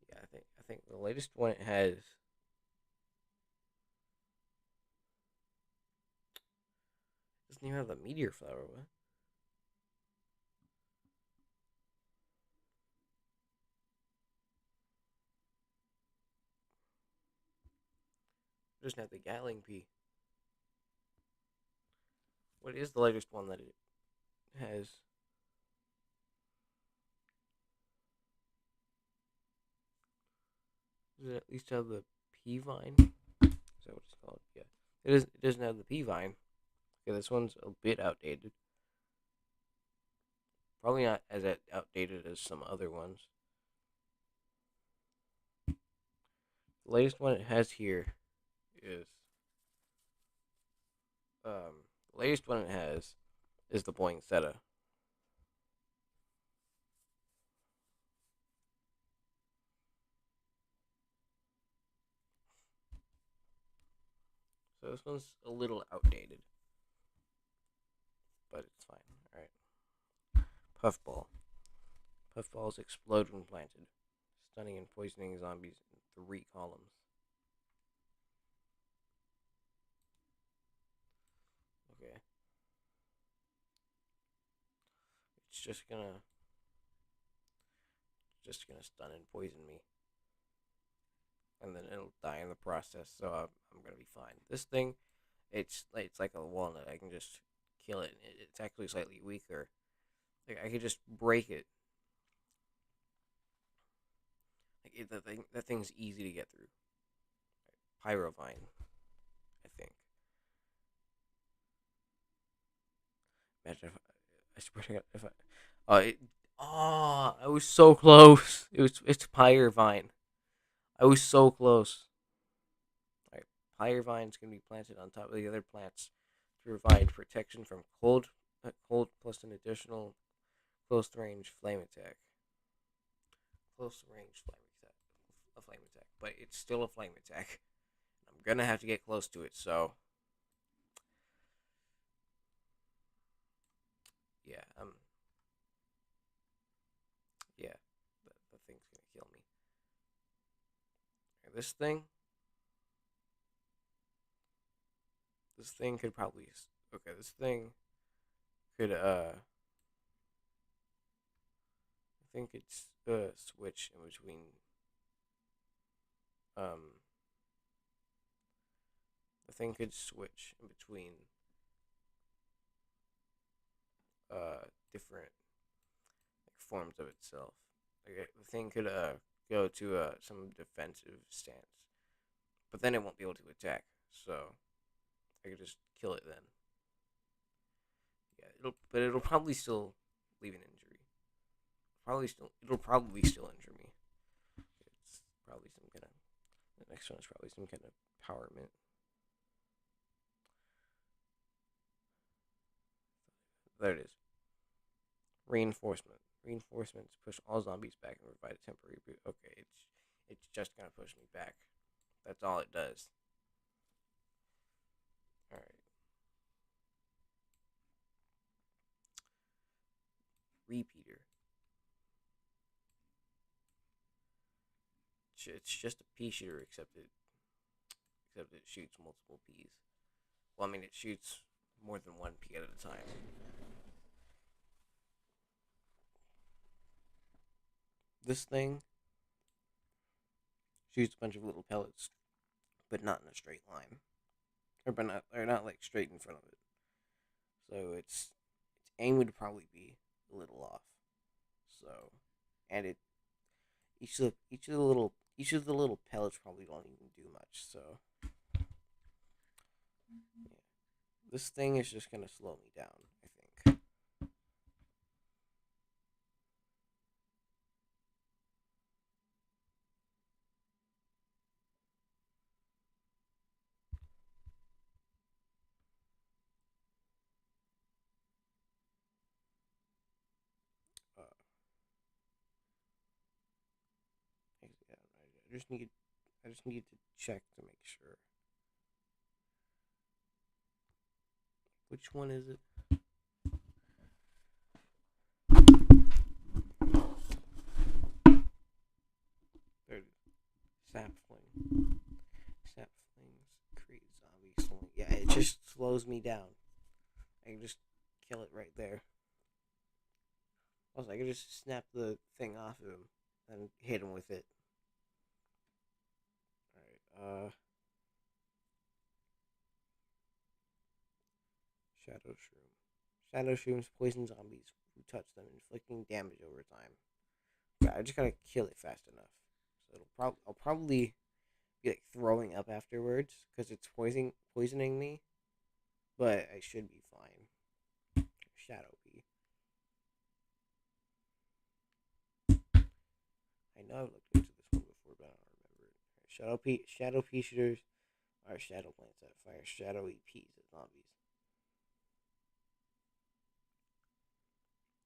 Yeah, I think the latest one it has. Doesn't even have the meteor flower. What? It doesn't have the Gatling Pea. What is the latest one that it has? Does it at least have the P vine? Is that what it's called? Yeah. It is. It doesn't have the P vine. Okay, this one's a bit outdated. Probably not as outdated as some other ones. The latest one it has here is the latest one it has is the poinsettia. So this one's a little outdated, but it's fine. All right. Puffball. Puffballs explode when planted, stunning and poisoning zombies in 3 columns. Okay. It's just gonna stun and poison me, and then it'll die in the process. So I'm gonna be fine. This thing, it's like a walnut. I can just kill it. It's actually slightly weaker. Like I could just break it. That thing's easy to get through. Pyrovine, I think. Imagine if I swear to God, if I oh it, oh I was so close. It's Pyrovine. I was so close. All right, Pyrovine's gonna be planted on top of the other plants to provide protection from cold plus an additional close range flame attack. Close range flame attack, a flame attack, but it's still a flame attack. I'm gonna have to get close to it. So yeah, yeah, the thing's gonna kill me. And this thing could probably okay. This thing could I think it's switch in between um the thing could switch in between different like, forms of itself. Like the thing could go to some defensive stance, but then it won't be able to attack. So I could just kill it then. Yeah, it'll probably still leave an injury. It'll probably still injure me. It's probably some kind of the next one is probably some kind of empowerment. There it is. Reinforcement. Reinforcements push all zombies back and provide a temporary boot. Okay, it's just gonna push me back. That's all it does. All right. Repeater. It's just a pea shooter, except it shoots multiple peas. Well, I mean, it shoots more than one pea at a time. This thing shoots a bunch of little pellets, but not in a straight line, or not like straight in front of it. So its aim would probably be a little off. So, and it each of the little pellets probably don't even do much. So, yeah. This thing is just gonna slow me down, I think. Uh, I just need to check to make sure. Which one is it? There it is. Sapling. Saplings create zombies. Yeah, it just slows me down. I can just kill it right there. Also, I can just snap the thing off of him and hit him with it. Alright, Shadow Shroom. Shadow Shrooms poison zombies who touch them, inflicting damage over time. Yeah, I just gotta kill it fast enough. I'll probably be like throwing up afterwards because it's poisoning me, but I should be fine. Shadow P. I know I've looked into this one before, but I don't remember it. Shadow P shooters are shadow plants that fire shadowy P's at zombies.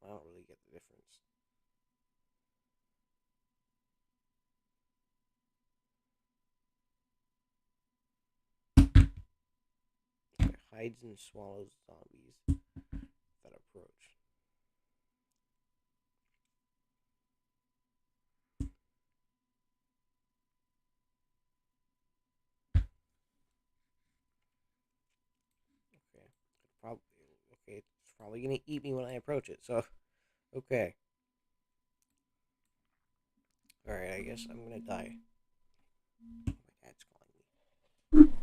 I don't really get the difference. It hides and swallows zombies that approach. Okay, probably okay. It's probably gonna eat me when I approach it. So, okay. All right. I guess I'm gonna die. My dad's calling me.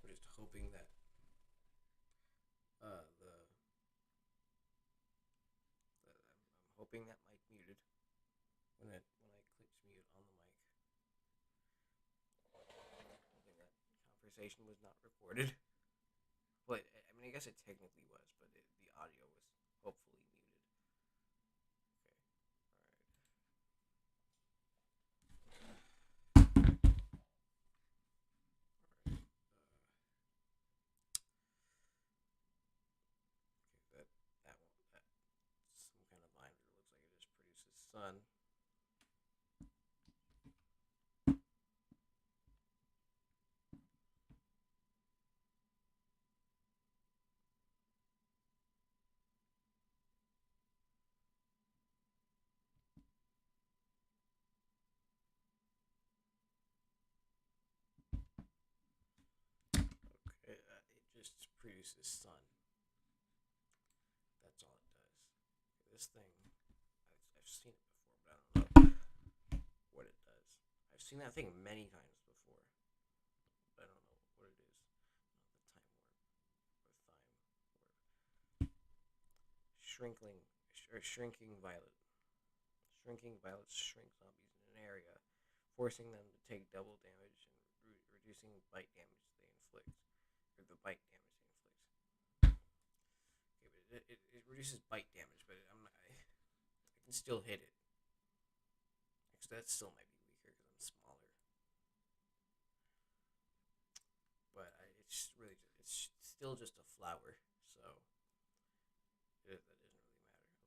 We're just hoping that I'm hoping that mic muted when I clicked mute on the mic. Hoping that conversation was not recorded. But I mean, I guess it technically was, but the audio was hopefully muted. Okay. All right. Okay. That's some kind of binder. Looks like it just produces sun. Okay. It just produces sun. That's all it does. Okay, this thing, I've seen it before, but I don't know what it does. I've seen that thing many times before, but I don't know what it is. Not the time warp or time warp. Shrinking violet. Shrinking violets shrink zombies in an area, forcing them to take double damage and reducing bite damage they inflict, or the bite damage they inflict. Okay, but it reduces bite damage, but I'm not. can still hit it. Actually, that still might be weaker because I'm smaller. But it's really it's still just a flower, so that doesn't really matter.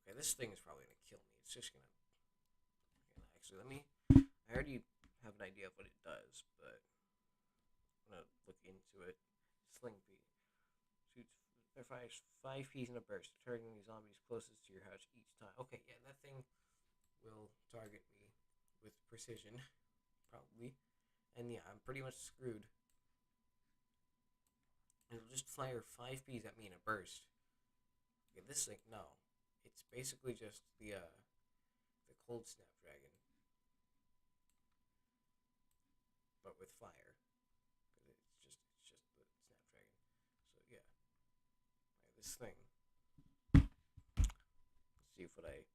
Okay, this thing is probably gonna kill me. It's just gonna. Actually, let me. I already have an idea of what it does, but I'm gonna look into it. Sling bee shoots fires 5 Ps in a burst, targeting the zombies closest to your house each time. Okay, yeah, that thing will target me with precision, probably. And yeah, I'm pretty much screwed. It'll just fire 5 Ps at me in a burst. Okay, this thing, no. It's basically just the cold snapdragon, but with fire. Because it's just the snapdragon. So yeah, right, this thing. Let's see if what I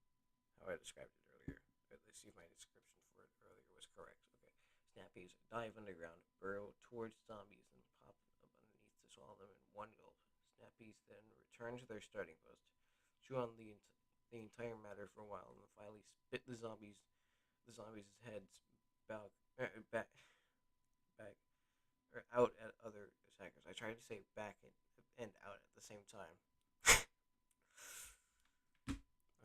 how I described it earlier. Let's see if my description for it earlier was correct. Okay, snappies dive underground, burrow towards zombies, and pop up underneath to swallow them in one gulp. Snappies then return to their starting post, chew on the entire matter for a while, and then finally spit the zombies' heads back, back, back, or out at other attackers. I tried to say back and out at the same time.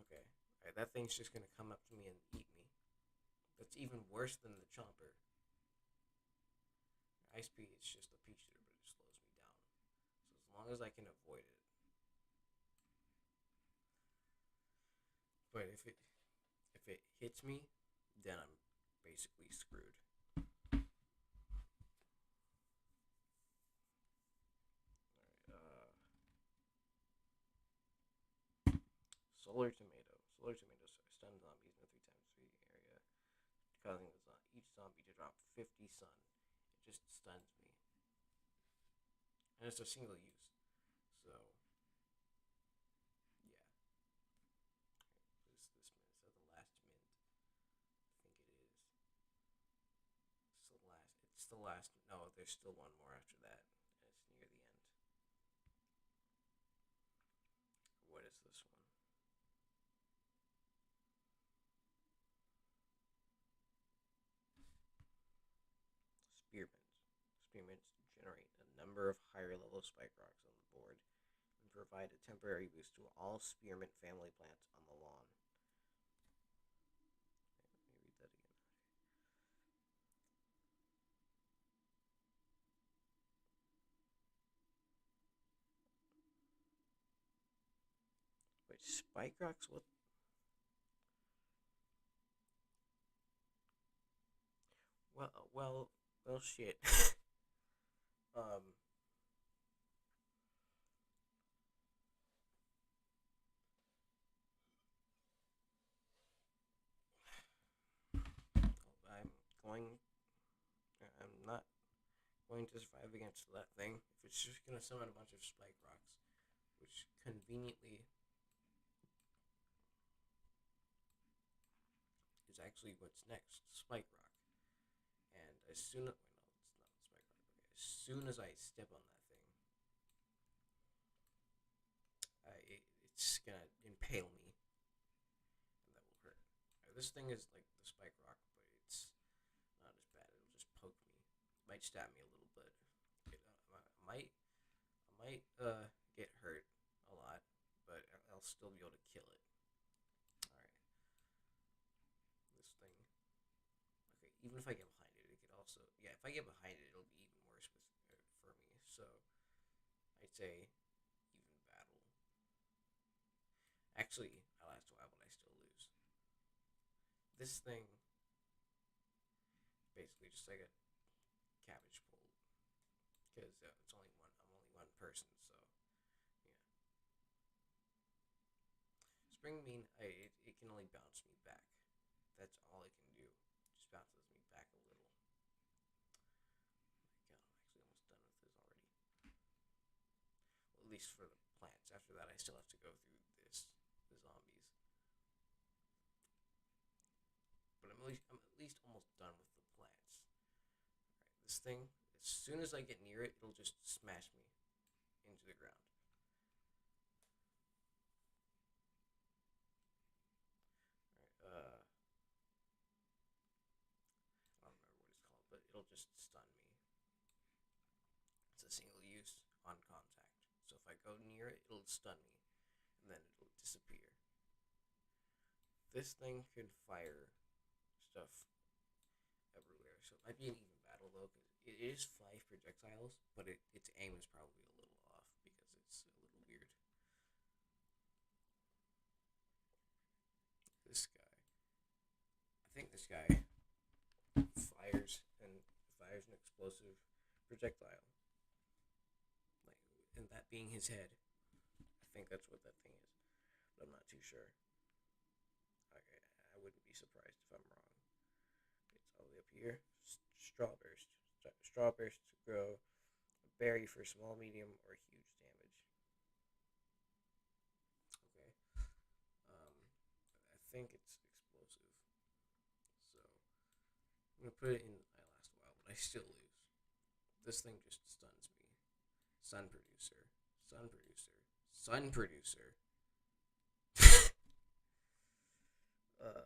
Okay, alright, that thing's just gonna come up to me and eat me. That's even worse than the chomper. Ice speed is just a pea shooter, but it slows me down. So as long as I can avoid it. But if it hits me, then I'm basically screwed. Solar tomato. Solar tomatoes stun zombies in a 3 times 3 area, causing each zombie to drop 50 sun. It just stuns me, and it's a single use. So yeah, this mint is the last mint. I think it is. It's the last. It's the last. No, there's still one more after that, and it's near the end. What is this one? Spearmint. Spearmints generate a number of higher level spike rocks on the board and provide a temporary boost to all spearmint family plants on the lawn. Okay, let me read that again. Wait, spike rocks? What? Well, shit. um, I'm going. I'm not going to survive against that thing if it's just gonna summon a bunch of spike rocks, which conveniently is actually what's next. Spike rock. And as soon as wait, no, it's not spike rock. Okay, as soon as I step on that thing, it's gonna impale me, and that will hurt. This thing is like the spike rock, but it's not as bad. It'll just poke me. It might stab me a little bit. I might get hurt a lot, but I'll still be able to kill it. All right, this thing. Okay, even if I get behind it, it could also if I get behind it, it'll be even worse for me. So I'd say even battle. Actually, I'll last a while, but I still lose. This thing basically just like a cabbage pull because it's only one. I'm only one person, so yeah. Spring mean it can only bounce me back. That's all it can do. It just bounces me back a little. Oh my god, I'm actually almost done with this already. Well, at least for the plants. After that, I still have to go through the zombies. But I'm at least almost done with the plants. Alright, this thing, as soon as I get near it, it'll just smash me into the ground. it'll just stun me. It's a single use on contact. So if I go near it, it'll stun me, and then it'll disappear. This thing can fire stuff everywhere. So it might be an even battle though, because it is 5 projectiles, but its aim is probably a little off because it's a little weird. This guy, I think this guy fires an explosive projectile, like, and that being his head. I think that's what that thing is, but I'm not too sure. Okay, I wouldn't be surprised if I'm wrong. It's all the way up here. Straw burst. Straw bursts grow a berry for small, medium, or huge damage. Okay. I think it's explosive. So I'm gonna put it in. I last a while, but I still lose. This thing just stuns me. Sun producer. Sun producer. Sun producer. uh.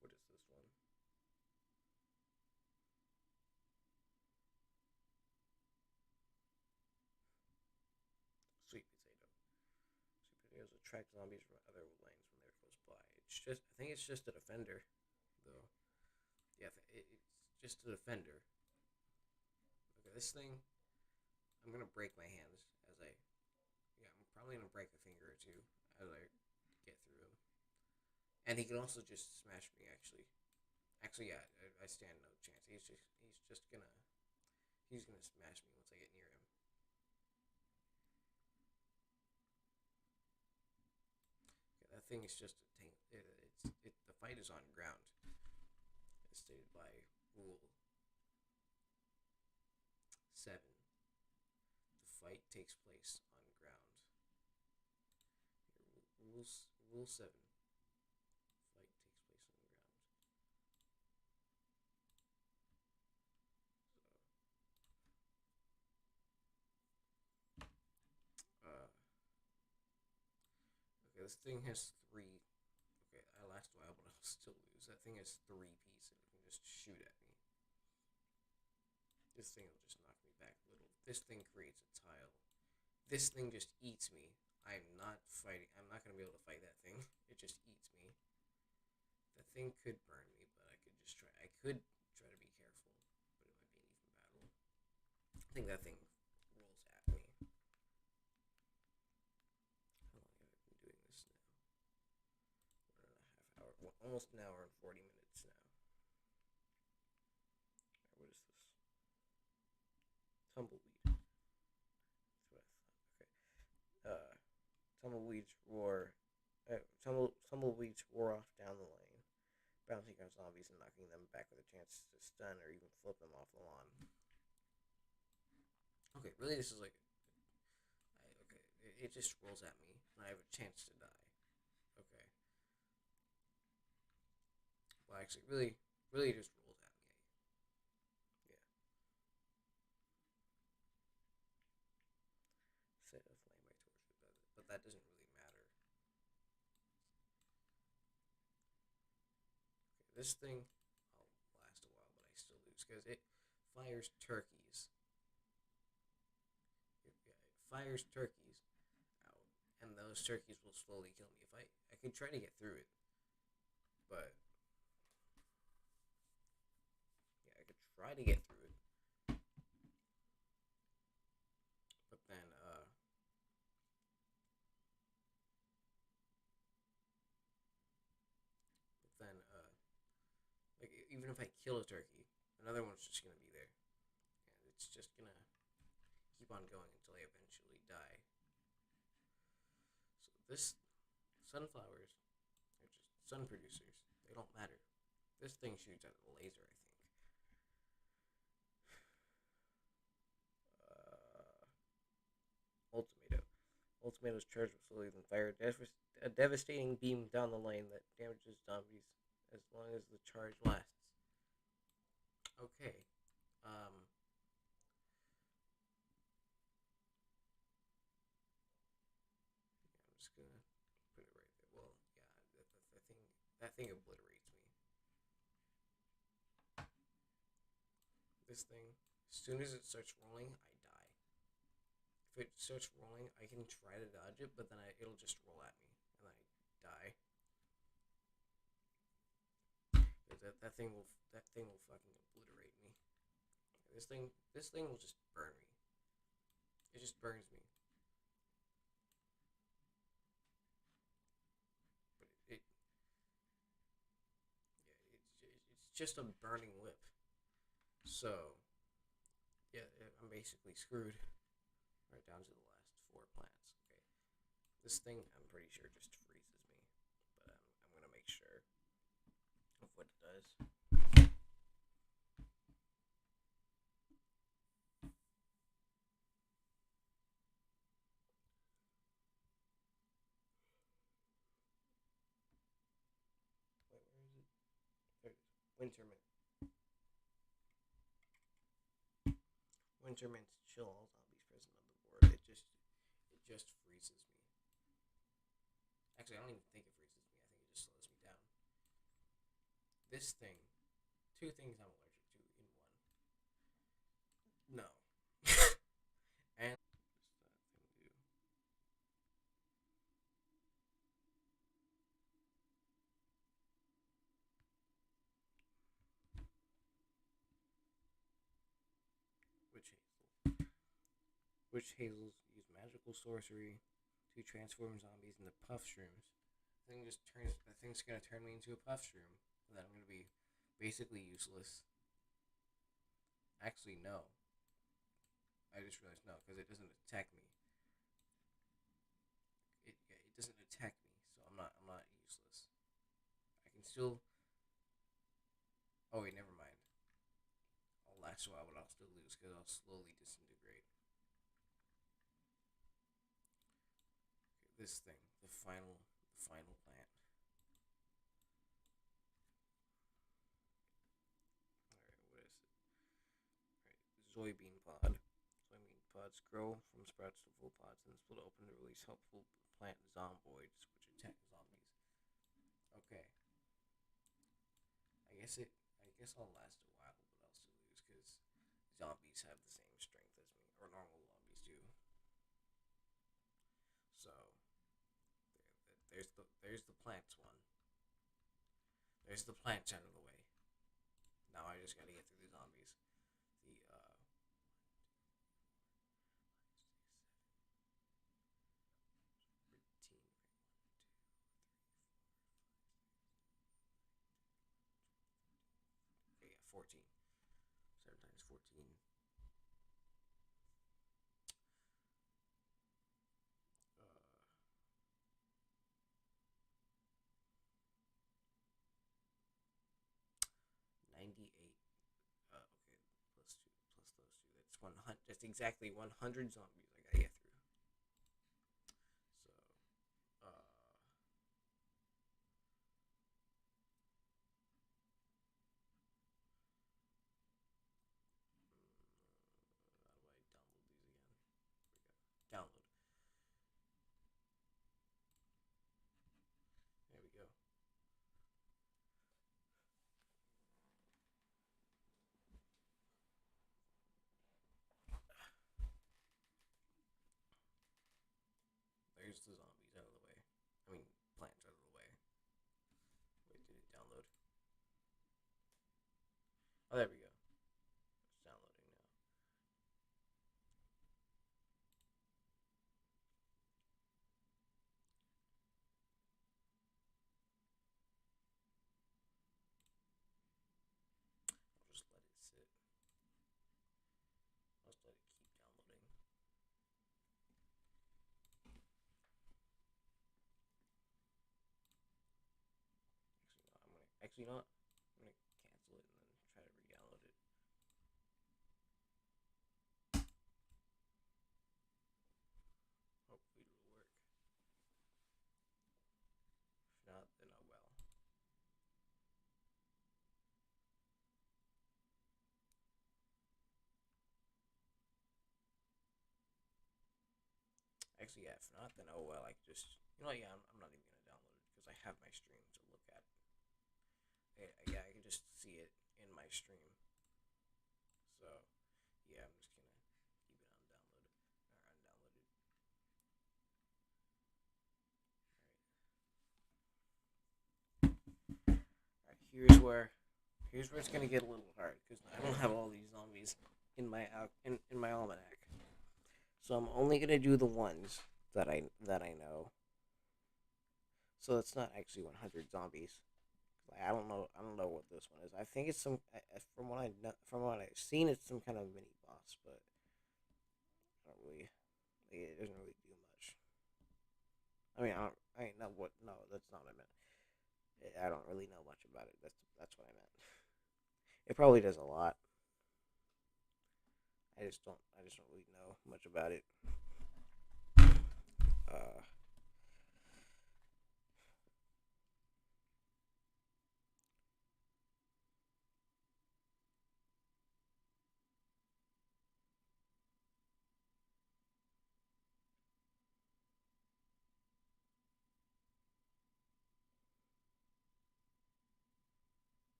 What is this one? Sweet potato. Sweet potatoes attract zombies from other lanes when they're close by. It's just, I think it's just a defender, though. Yeah, it's just a defender. Okay, this thing, I'm gonna break my hands as I, yeah, I'm probably gonna break a finger or two as I get through him. And he can also just smash me. Actually, yeah, I stand no chance. He's gonna smash me once I get near him. Okay, that thing is just a tank. The fight is on ground, as stated by Rule 7. The fight takes place on ground. Rule 7. Fight takes place on ground. So, okay, this thing has 3. Okay, I last a while, but I'll still lose. That thing has 3 pieces. It can just shoot at me. This thing will just knock me back a little. This thing creates a tile. This thing just eats me. I'm not fighting. I'm not going to be able to fight that thing. It just eats me. The thing could burn me, but I could just try. I could try to be careful, but it might be an even battle. I think that thing rolls at me. How long have I been doing this now? 1.5 hours. Well, almost an hour and 40 minutes now. What is this? Tumbleweed. That's what I thought. Okay. Tumbleweeds roar. Tumbleweeds roar off down the lane, bouncing on zombies and knocking them back with a chance to stun or even flip them off the lawn. Okay, really, this is like, okay, it just rolls at me, and I have a chance to die. Okay. Well, actually, really, it just rolls at me. Yeah. Set a flame by torch, but that doesn't really matter. Okay, this thing, I'll last a while, but I still lose because it fires turkeys. Yeah, it fires turkeys out, and those turkeys will slowly kill me. If I could try to get through it, but yeah, I could try to get through it, but then like even if I kill a turkey, another one's just gonna be there, and it's just gonna keep on going until I eventually die. So this sunflowers are just sun producers. They don't matter. This thing shoots at a laser, I think. Ultimato. tomatoes charged with slowly then fire a devastating beam down the lane that damages zombies as long as the charge lasts. Okay. Um. I'm just gonna put it right there. Well, yeah, that thing obliterates me. This thing, as soon as it starts rolling, I die. If it starts rolling, I can try to dodge it, but then it'll just roll at me, and I die. That thing will fucking obliterate me. This thing will just burn me. It just burns me. But it's just a burning whip. So yeah, I'm basically screwed. Right down to the last four plants. Okay, this thing I'm pretty sure just freezes me, but I'm gonna make sure of what it does. Wait, where is it? There it is. Winter mint. Winter mint chill all zombies present on the board. It just freezes me. Actually, I don't even think it freezes me. I think it just slows me down. This thing, two things I'm allergic to in one. No. And witch hazel. Witch hazels use magical sorcery to transform zombies into puff shrooms. The thing's gonna turn me into a puff shroom, and then I'm gonna be basically useless. Actually, no. I just realized no, because it doesn't attack me. It doesn't attack me, so I'm not useless. I can still. Oh wait, never mind. I'll last a while, but I'll still lose because I'll slowly disintegrate. Okay, this thing, the final plant. All right, what is it? All right, soybean pod. Soybean pods grow from sprouts to full pods and split open to release helpful plant zomboids, which attack zombies. Okay, I guess it. I guess I'll last a while, but I'll still lose because zombies have the same strength as me, or normal zombies do. So there's the plants one. There's the plants out of the way. Now I just gotta get through the zombies. The 13, okay, yeah, 14. 7 times 14. 98. Okay, plus two, plus those two. That's 100. That's exactly 100 zombies I gotta get through. So, uh, how do I download these again? Here we go. Download. There we go. There's the zombies out of the way. I mean, plants out of the way. Wait, did it download? Oh, there we go. It's downloading now. I'll just let it sit. I'll just let it keep downloading. Actually, no, I'm gonna cancel it and then try to re-download it. Hopefully it'll work. Actually, yeah. If not, then oh well. I could just yeah. I'm not even gonna download it because I have my stream to look at. Yeah, I can just see it in my stream. So yeah, I'm just gonna keep it undownloaded or undownloaded. All right, here's where it's gonna get a little hard because I don't have all these zombies in my in my almanac. So I'm only gonna do the ones that I know. So it's not actually 100 zombies. Like, I don't know what this one is. I think it's some from what I know, from what I've seen, it's some kind of mini boss, but I don't really. It doesn't really do much. I mean, I ain't know what. No, that's not what I meant. I don't really know much about it. That's what I meant. It probably does a lot. I just don't really know much about it. Uh,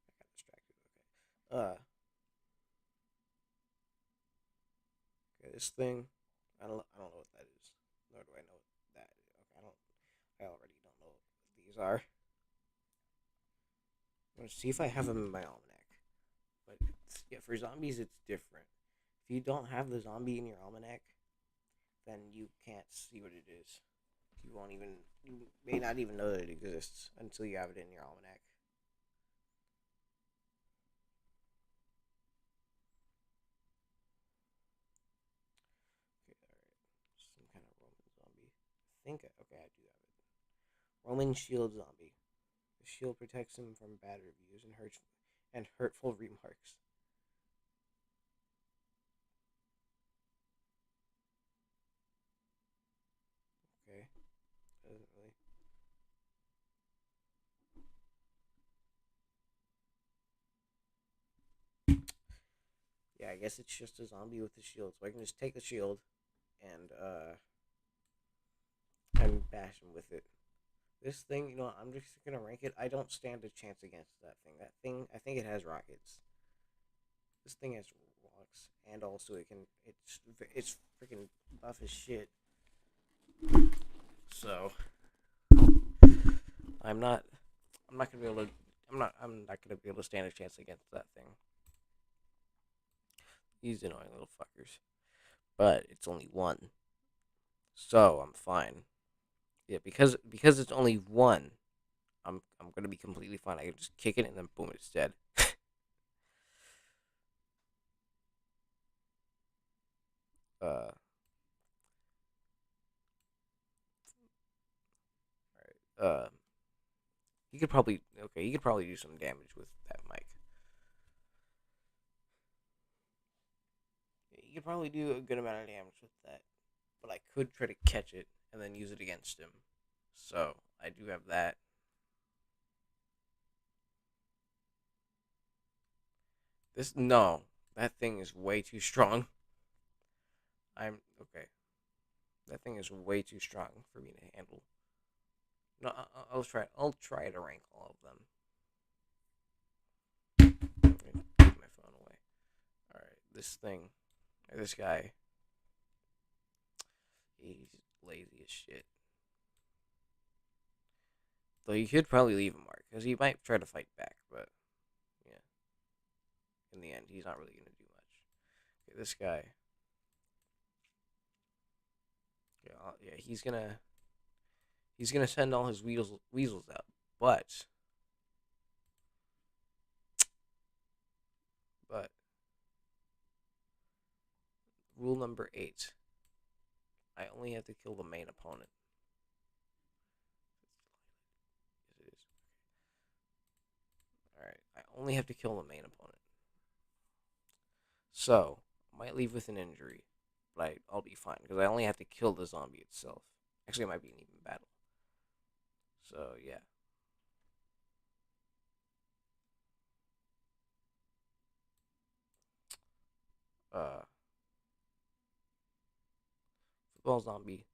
I got distracted. Okay. Okay. This thing. I don't know what that is. Nor do I know what that is. Okay. I already don't know what these are. I'm gonna see if I have them in my almanac. But yeah, for zombies, it's different. If you don't have the zombie in your almanac, then you can't see what it is. You won't even. You may not even know that it exists until you have it in your almanac. Okay, all right. Some kind of Roman zombie. I think. Okay, I do have it. Roman shield zombie. The shield protects him from bad reviews and hurtful remarks. Okay, doesn't really. Yeah, I guess it's just a zombie with a shield. So I can just take the shield and bash him with it. This thing, I'm just gonna rank it. I don't stand a chance against that thing. That thing, I think it has rockets. This thing has rocks, and also it's freaking buff as shit. So I'm not I'm not gonna be able to I'm not gonna be able to stand a chance against that thing. These annoying little fuckers. But it's only one, so I'm fine. Yeah, because it's only one. I'm gonna be completely fine. I can just kick it and then boom, it's dead. uh, uh, he could probably okay. He could probably do some damage with that mic. He could probably do a good amount of damage with that, but I could try to catch it and then use it against him. So I do have that. This no, that thing is way too strong. I'm okay. That thing is way too strong for me to handle. No, I'll try. I'll try to rank all of them. Keep my phone away. All right, this thing, or this guy, he's lazy as shit. Though you could probably leave a mark because he might try to fight back, but yeah, in the end, he's not really gonna do much. Okay, this guy, yeah, he's gonna send all his weasels out, but rule number 8: I only have to kill the main opponent. only have to kill the main opponent. So, I might leave with an injury, but I'll be fine because I only have to kill the zombie itself. Actually, it might be an even battle. So, yeah. Uh, Football zombie.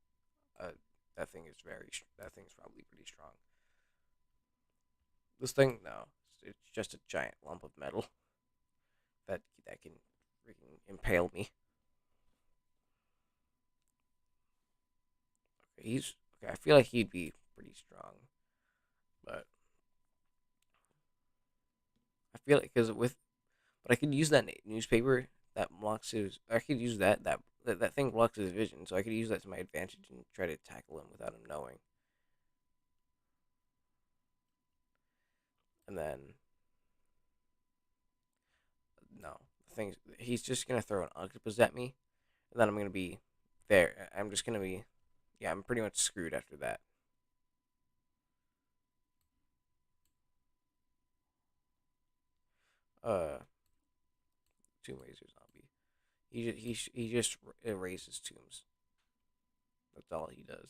That thing is that thing's probably pretty strong. This thing, no, it's just a giant lump of metal that can freaking impale me. He's okay. I feel like he'd be pretty strong, but I feel like but I could use that newspaper that blocks his. I could use that thing blocks his vision, so I could use that to my advantage and try to tackle him without him knowing. And then no, the thing he's just gonna throw an octopus at me, and then I'm gonna be there. I'm just gonna be, yeah, I'm pretty much screwed after that. Uh, Tomb Raiser zombie. He just erases tombs. That's all he does.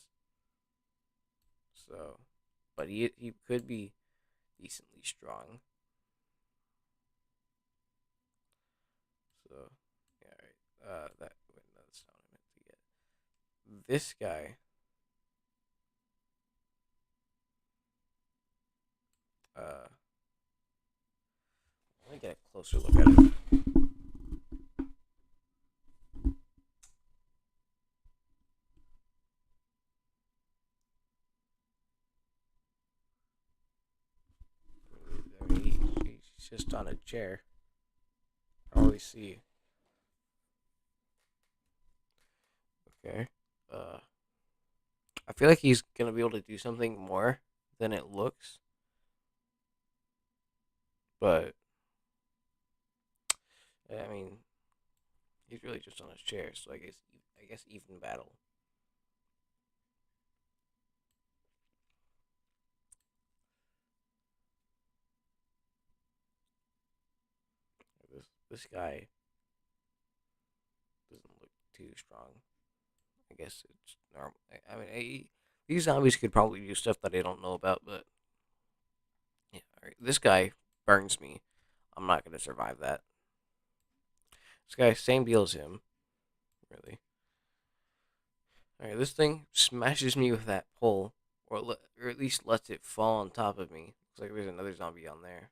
So, but he could be decently strong. So, yeah, right. That wait, no, that's not what I meant to get. This guy. Uh, Let me get a closer look at it. I mean, he's just on a chair. I always see. Okay. Uh, I feel like he's gonna be able to do something more than it looks, but I mean, he's really just on his chair. So I guess even battle. This guy doesn't look too strong. I guess it's normal. I mean, these zombies could probably do stuff that I don't know about, but yeah. All right, this guy burns me. I'm not gonna survive that. This guy, same deal as him, really. All right, this thing smashes me with that pole, or at least lets it fall on top of me. Looks like there's another zombie on there.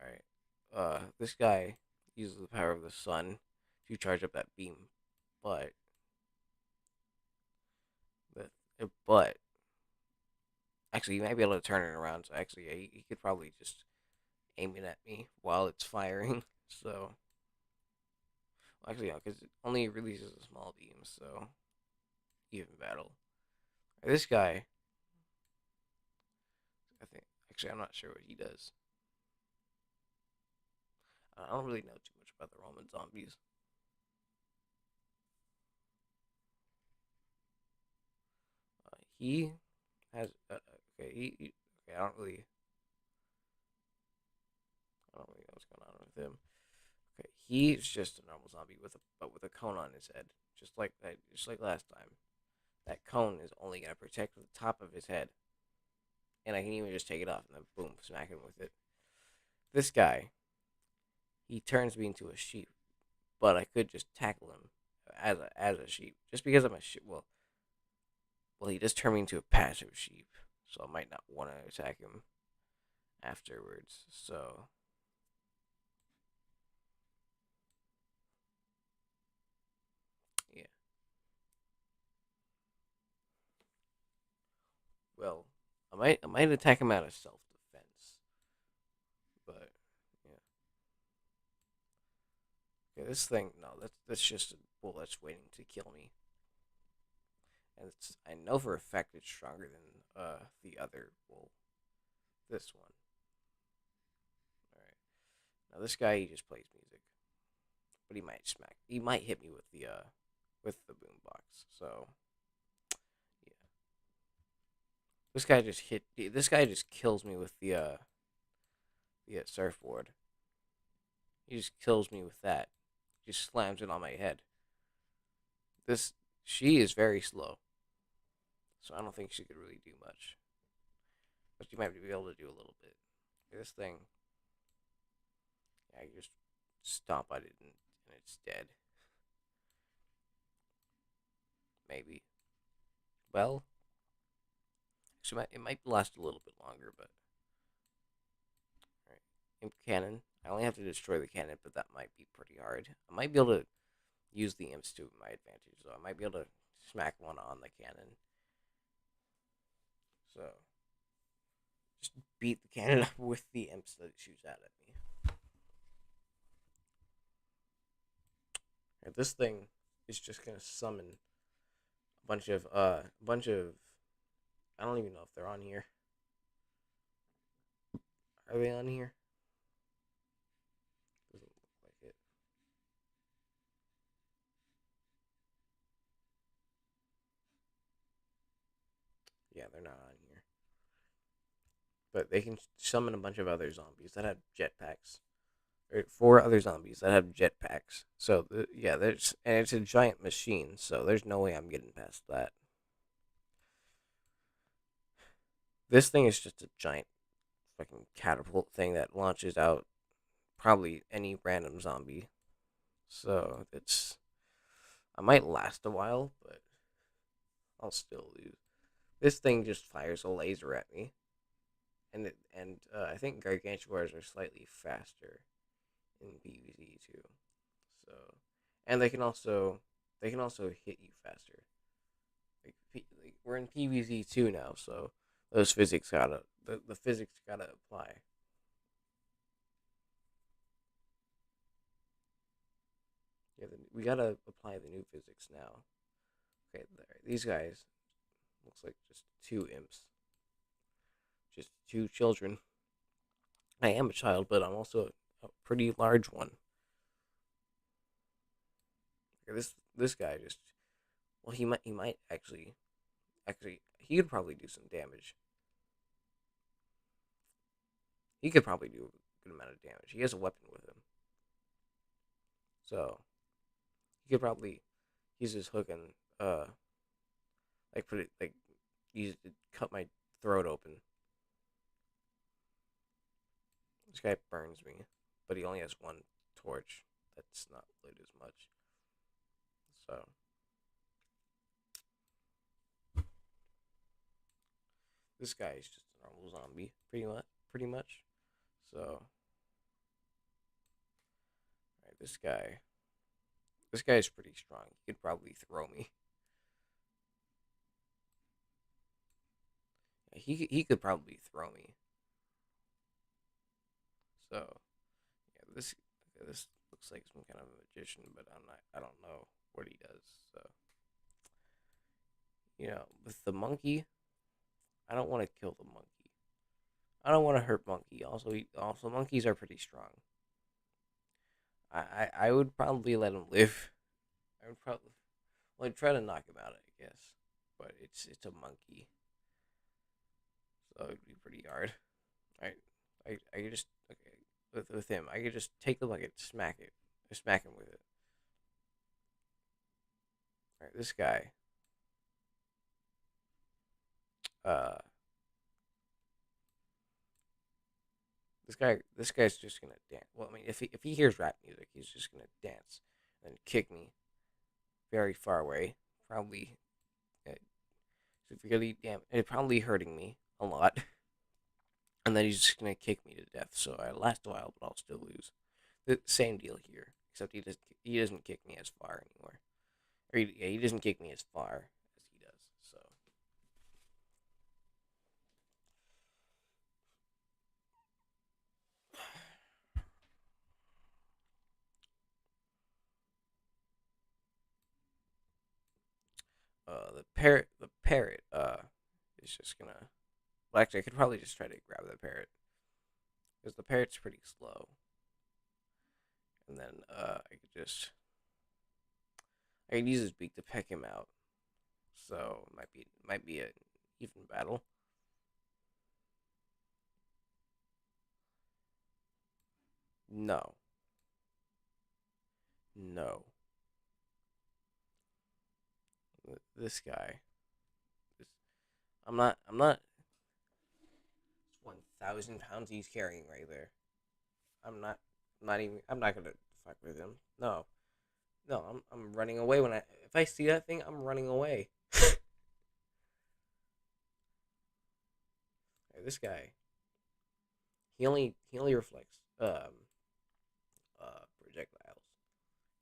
All right, this guy uses the power of the sun to charge up that beam, but but actually, you might be able to turn it around. So actually, yeah, he could probably just aim it at me while it's firing. So well, actually, no, because it only releases a small beam. So even battle. This guy, I think. Actually, I'm not sure what he does. I don't really know too much about the Roman zombies. He has okay. Okay. I don't really know what's going on with him. Okay, he's just a normal zombie with a cone on his head, just like last time. That cone is only gonna protect the top of his head, and I can even just take it off and then boom, smack him with it. This guy, he turns me into a sheep, but I could just tackle him as a sheep, just because I'm a sheep. Well, he just turned me into a passive sheep, so I might not want to attack him afterwards. So yeah, well, I might attack him out of self defense, but yeah. Okay, this thing, no, that's just a bull that's waiting to kill me, and I know for a fact it's stronger than the other bull. This one. All right. Now this guy, he just plays music, but he might hit me with the boombox. So yeah, this guy just kills me with the surfboard. He just kills me with that. Just slams it on my head. This she is very slow, so I don't think she could really do much. But she might be able to do a little bit. This thing, yeah, you just stomp on it and it's dead. Maybe. Well, it might last a little bit longer, but all right. Imp cannon. I only have to destroy the cannon, but that might be pretty hard. I might be able to use the imps to my advantage, so I might be able to smack one on the cannon. So just beat the cannon up with the imps that it shoots out at me. Right, this thing is just gonna summon a bunch of I don't even know if they're on here. Are they on here? Doesn't look like it. Yeah, they're not on here. But they can summon a bunch of other zombies that have jetpacks. Or four other zombies that have jetpacks. So yeah, and it's a giant machine. So there's no way I'm getting past that. This thing is just a giant fucking catapult thing that launches out probably any random zombie. So I might last a while, but I'll still lose. This thing just fires a laser at me, and I think gargantuars are slightly faster in PvZ too. So, and they can also hit you faster. Like we're in PvZ two now, so those physics gotta the physics gotta apply. Yeah, we gotta apply the new physics now. Okay, there. These guys looks like just two imps, just two children. I am a child, but I'm also a pretty large one. This guy just well he might actually he could probably do some damage. He could probably do a good amount of damage. He has a weapon with him, so he could probably use his hook and like put it like use it to cut my throat open. This guy burns me, but he only has one torch. That's not lit as much. So this guy is just a normal zombie, pretty much. Pretty much. So right, this guy is pretty strong. He could probably throw me. He could probably throw me. So yeah, this looks like some kind of a magician, but I don't know what he does. So with the monkey, I don't want to kill the monkey. I don't want to hurt monkey. Also monkeys are pretty strong. I would probably let him live. I would probably well I'd try to knock him out, I guess. But it's a monkey, so it'd be pretty hard. Right? I could just okay with him. I could just take the bucket, smack him with it. All right, this guy. Uh, this guy's just gonna dance. Well, I mean, if he hears rap music, he's just gonna dance and kick me very far away. Probably severely it probably hurting me a lot. And then he's just gonna kick me to death. So I last a while, but I'll still lose. The same deal here, except he doesn't kick me as far anymore. Or he doesn't kick me as far as he does. So the parrot is just gonna. Well, actually, I could probably just try to grab the parrot because the parrot's pretty slow. And then I could use his beak to peck him out. So it might be an even battle. No, no. This guy. This, I'm not. I'm not. 1,000 pounds he's carrying right there. I'm not. I'm not even. I'm not gonna fuck with him. No. No. I'm running away when I. If I see that thing, I'm running away. This guy. He only reflects projectiles.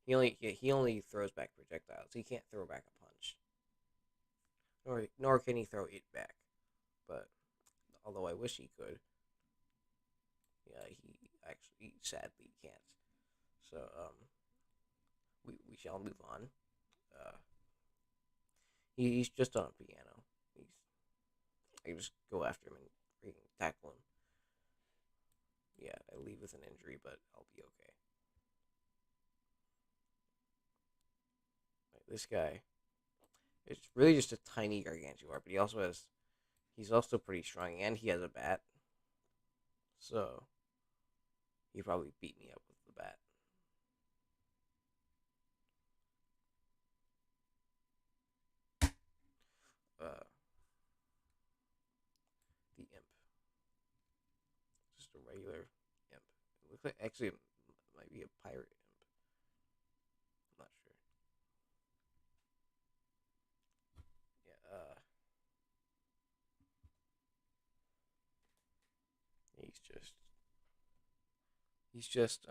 He only throws back projectiles. He can't throw back a punch. Nor can he throw it back. But although I wish he could, yeah, he sadly can't. So we shall move on. Uh, he's just on a piano. He's I can just go after him and freaking tackle him. Yeah, I leave with an injury, but I'll be okay. Like, this guy, it's really just a tiny gargantuar, but he's also pretty strong, and he has a bat. So he probably beat me up with the bat. Uh, the imp, just a regular imp. It looks like actually it might be a pirate imp. I'm not sure. Yeah. He's just he's just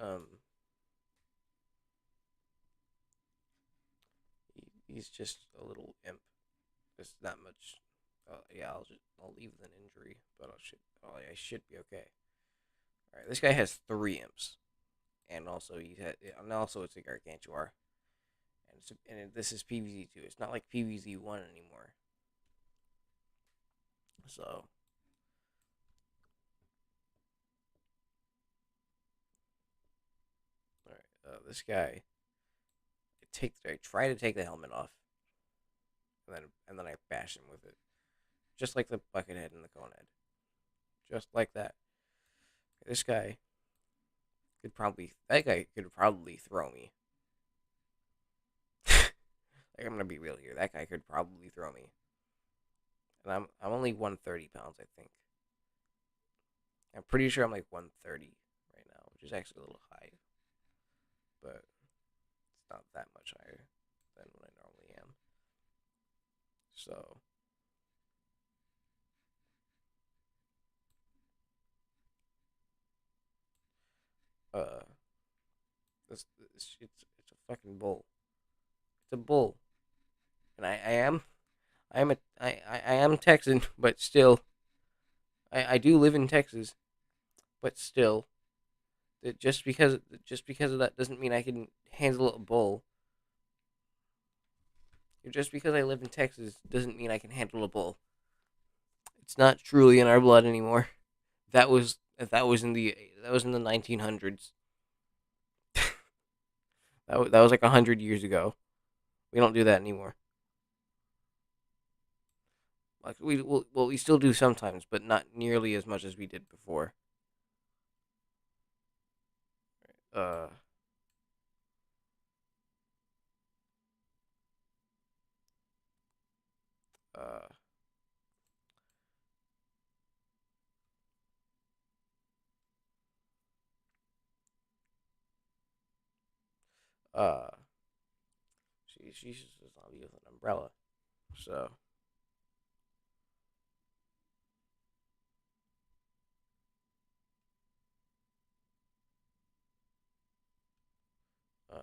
he's just a little imp. There's not much. Yeah, I'll leave with an injury, but I should be okay. All right, this guy has three imps, and also it's a gargantuar, this is PVZ 2. It's not like PVZ 1 anymore. So all right, this guy I try to take the helmet off, and then I bash him with it, just like the bucket head and the cone head, just like that. That guy could probably throw me. Like, I'm gonna be real here. That guy could probably throw me, and I'm only 130 pounds, I think. I'm pretty sure I'm like 130 right now, which is actually a little high, but it's not that much higher than what I normally am. So, uh, it's a fucking bull. It's a bull, and I am Texan, but still, I do live in Texas, but still, just because of that doesn't mean I can handle a bull. Just because I live in Texas doesn't mean I can handle a bull. It's not truly in our blood anymore. That was in the 1900s. That was like 100 years ago. We don't do that anymore. Like we still do sometimes, but not nearly as much as we did before. Uh uh uh. She's just a zombie with an umbrella. So um.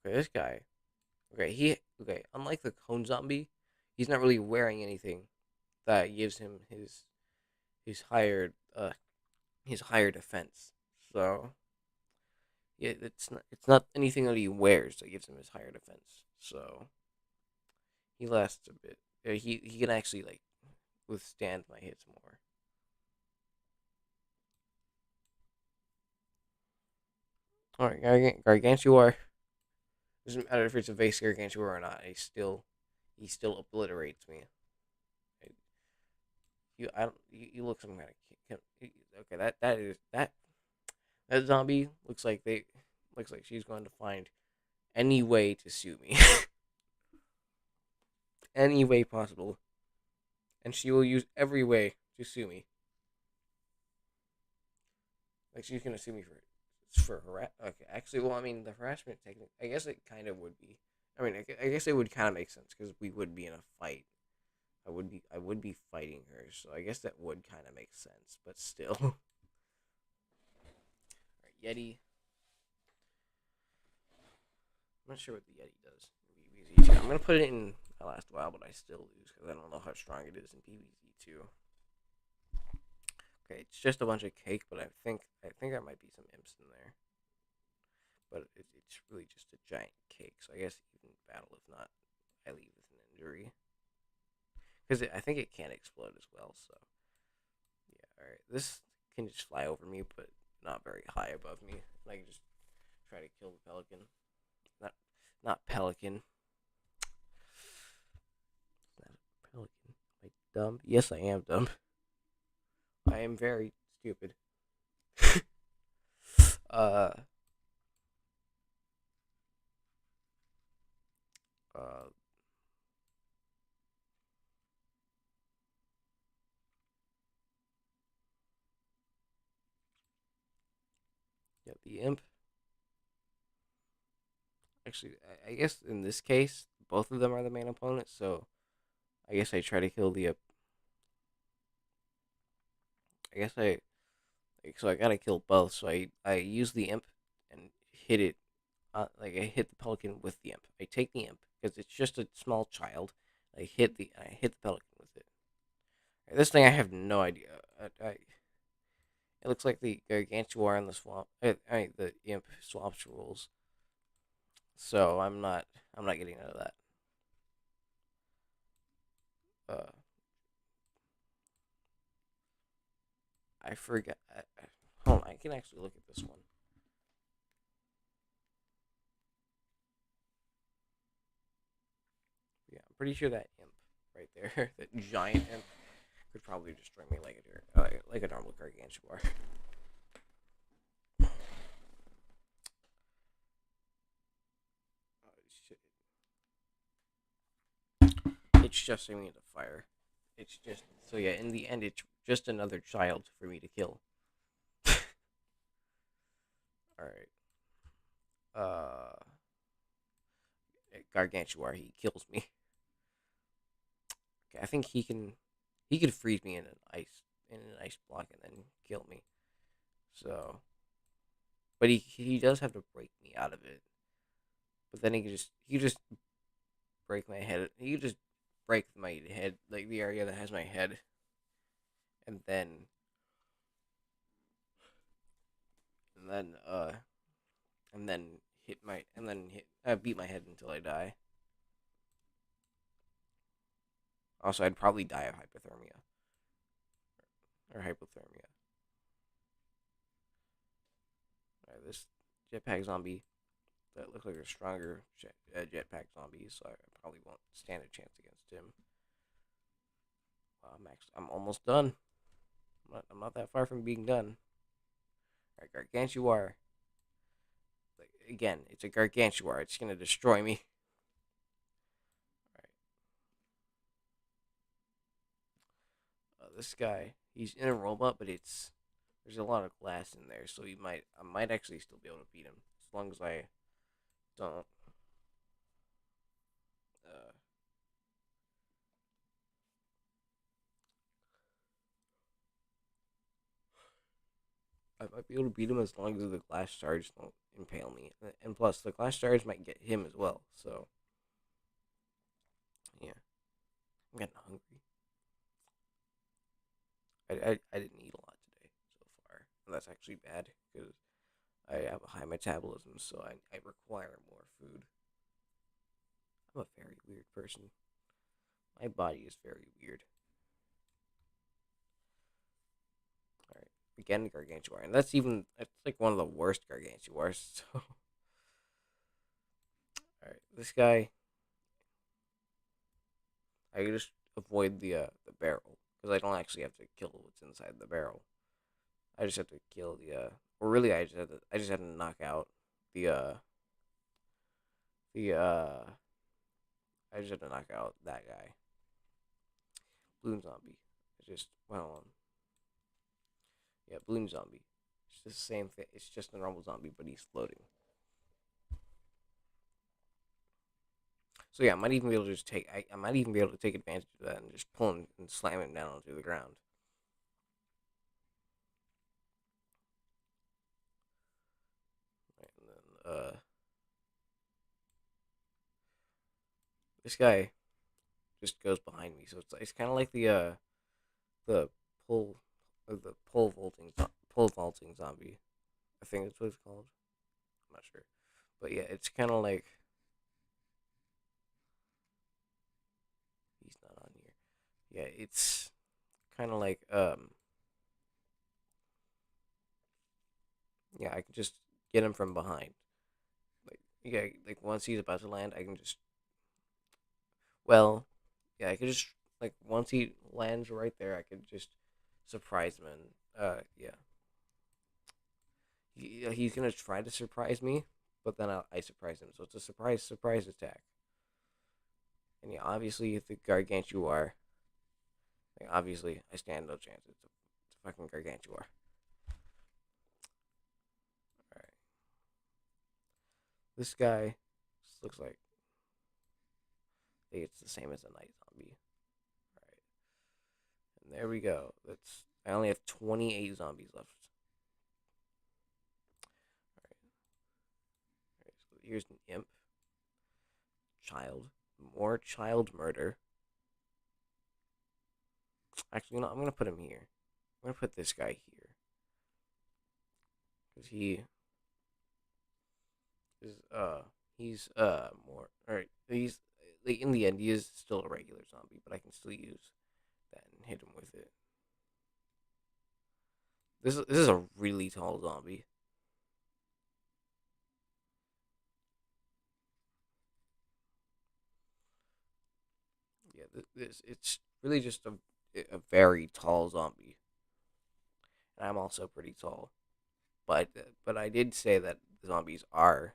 Okay, this guy. Okay. Unlike the cone zombie, he's not really wearing anything that gives him his higher his higher defense. So yeah, it's not anything that he wears that gives him his higher defense. So he lasts a bit. He can actually like withstand my hits more. All right, Gargantuar. Doesn't matter if it's a base Gargantuar or not. He still obliterates me. You look some kind of Okay, that zombie looks like she's going to find any way to sue me, any way possible, and she will use every way to sue me. Like she's gonna sue me for Okay, actually, well, I mean, the harassment technique. I guess it kind of would be. I mean, I guess it would kind of make sense because we would be in a fight. I would be fighting her, so I guess that would kind of make sense. But still, All right, Yeti. I'm not sure what the Yeti does in PvZ2. I'm gonna put it in my last while, but I still lose because I don't know how strong it is in PvZ2. Okay, it's just a bunch of cake, but I think there might be some imps in there. But it's really just a giant cake, so I guess even battle. If not, I leave with an injury because I think it can explode as well. So yeah, all right. This can just fly over me, but not very high above me. And I can just try to kill the pelican. Not not pelican. Not a pelican. Am I dumb? Yes, I am dumb. I am very stupid. uh, uh, yeah, the imp. Actually, I guess in this case, both of them are the main opponents. So I guess I try to kill the. I guess I. So I gotta kill both. So I use the imp and hit it. Like I hit the pelican with the imp. I take the imp because it's just a small child. I hit the pelican with it. This thing I have no idea. It looks like the gargantuar in the swamp. The imp swaps rules. So I'm not getting out of that. Uh, I forget. Hold on, I can actually look at this one. Yeah, I'm pretty sure that imp right there, that giant imp, could probably destroy me like a normal gargantuar. Oh, shit. It's just immune to fire. It's just so yeah. In the end, it's just another child for me to kill. All right. Uh, Gargantuar, he kills me. Okay, I think he could freeze me in an ice block and then kill me. So, but he does have to break me out of it. But then he could just break my head. He could just break my head, like the area that has my head, and then and then uh and then beat my head until I die. Also, I'd probably die of hypothermia or hypothermia. This jetpack zombie that looks like a stronger jetpack zombie, so I probably won't stand a chance against him. I'm almost done. I'm not that far from being done. All right, Gargantuar. Like, again, it's a Gargantuar. It's gonna destroy me. All right. This guy, he's in a robot, but there's a lot of glass in there, so I might actually still be able to beat him as long as I don't. Uh, I might be able to beat him as long as the glass shards don't impale me, and plus the glass shards might get him as well. So yeah, I'm getting hungry. I didn't eat a lot today so far, and that's actually bad because I have a high metabolism, so I require more food. I'm a very weird person. My body is very weird. All right, again, Gargantuar, and that's like one of the worst Gargantuars. So, all right, this guy, I just avoid the barrel because I don't actually have to kill what's inside the barrel. I just had to kill the or really I just had to knock out the the I just had to knock out that guy. Balloon zombie. It's just well yeah, balloon zombie. It's just the same thing. It's just a normal zombie, but he's floating. So yeah, I might even be able to just take. I might even be able to take advantage of that and just pull him and slam him down onto the ground. Right, and then this guy just goes behind me, so it's kind of like the pull the pole vaulting zombie. I think that's what it's called. I'm not sure, but yeah, it's kind of like he's not on here. Yeah, it's kind of like yeah, I can just get him from behind. Like yeah, like once he's about to land, I can just well, yeah, I could just like once he lands right there, I could just surprise him. And yeah, he's gonna try to surprise me, but then I surprise him. So it's a surprise attack. And yeah, obviously the gargantuar. Like, obviously, I stand no chance. It's a fucking gargantuar. All right, this guy looks like I think it's the same as a night zombie. All right, and there we go. That's I only have 28 zombies left. All right, so here's an imp, child, more child murder. Actually, I'm gonna put him here. I'm gonna put this guy here because is he's more all right. He's like in the end he is still a regular zombie, but I can still use that and hit him with it. This is a really tall zombie. Yeah, this it's really just a very tall zombie, and I'm also pretty tall. But I did say that zombies are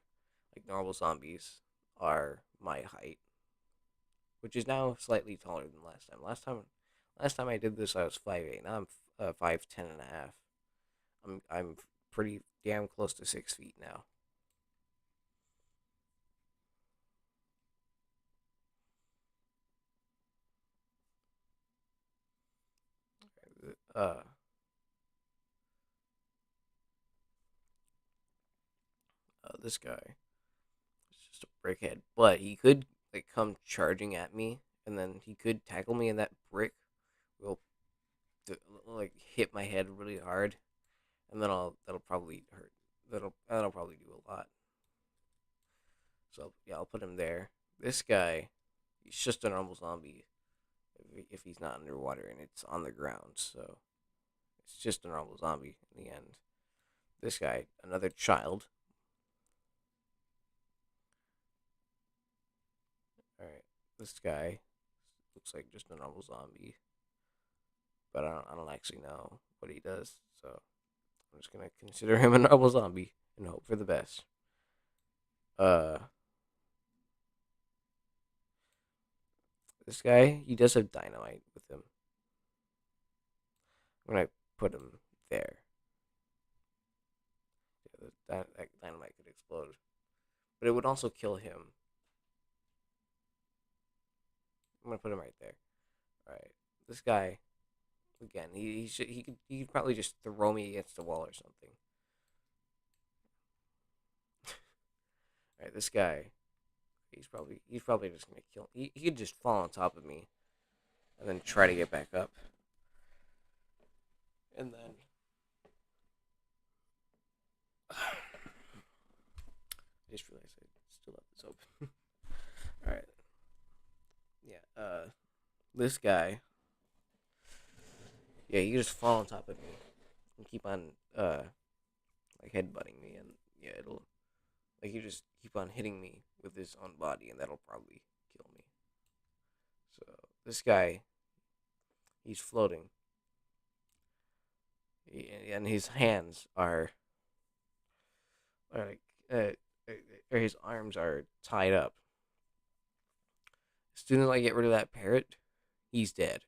like normal zombies are my height, which is now slightly taller than last time. Last time I did this, I was 5'8". Now I'm 5'10" and a half. I'm pretty damn close to 6 feet now. Uh, this guy is just a brickhead, but he could like come charging at me, and then he could tackle me, and that brick will like hit my head really hard, and then that'll probably hurt. That'll probably do a lot. So yeah, I'll put him there. This guy, he's just a normal zombie if he's not underwater and it's on the ground. So it's just a normal zombie in the end. This guy, another child. All right, this guy looks like just a normal zombie, but I don't actually know what he does. So I'm just gonna consider him a normal zombie and hope for the best. Uh, this guy, he does have dynamite with him. I'm gonna put him there. Yeah, that dynamite could explode, but it would also kill him. I'm gonna put him right there. All right, this guy again. He could probably just throw me against the wall or something. All right, this guy. He's probably just gonna kill. He could just fall on top of me and then try to get back up. And then I just realized I still left this open. All right. Yeah. This guy. Yeah, he can just fall on top of me and keep on like headbutting me, and yeah, it'll like he just keep on hitting me with his own body, and that'll probably kill me. So this guy, he's floating. And his hands are like, or his arms are tied up. As soon as I get rid of that parrot, he's dead.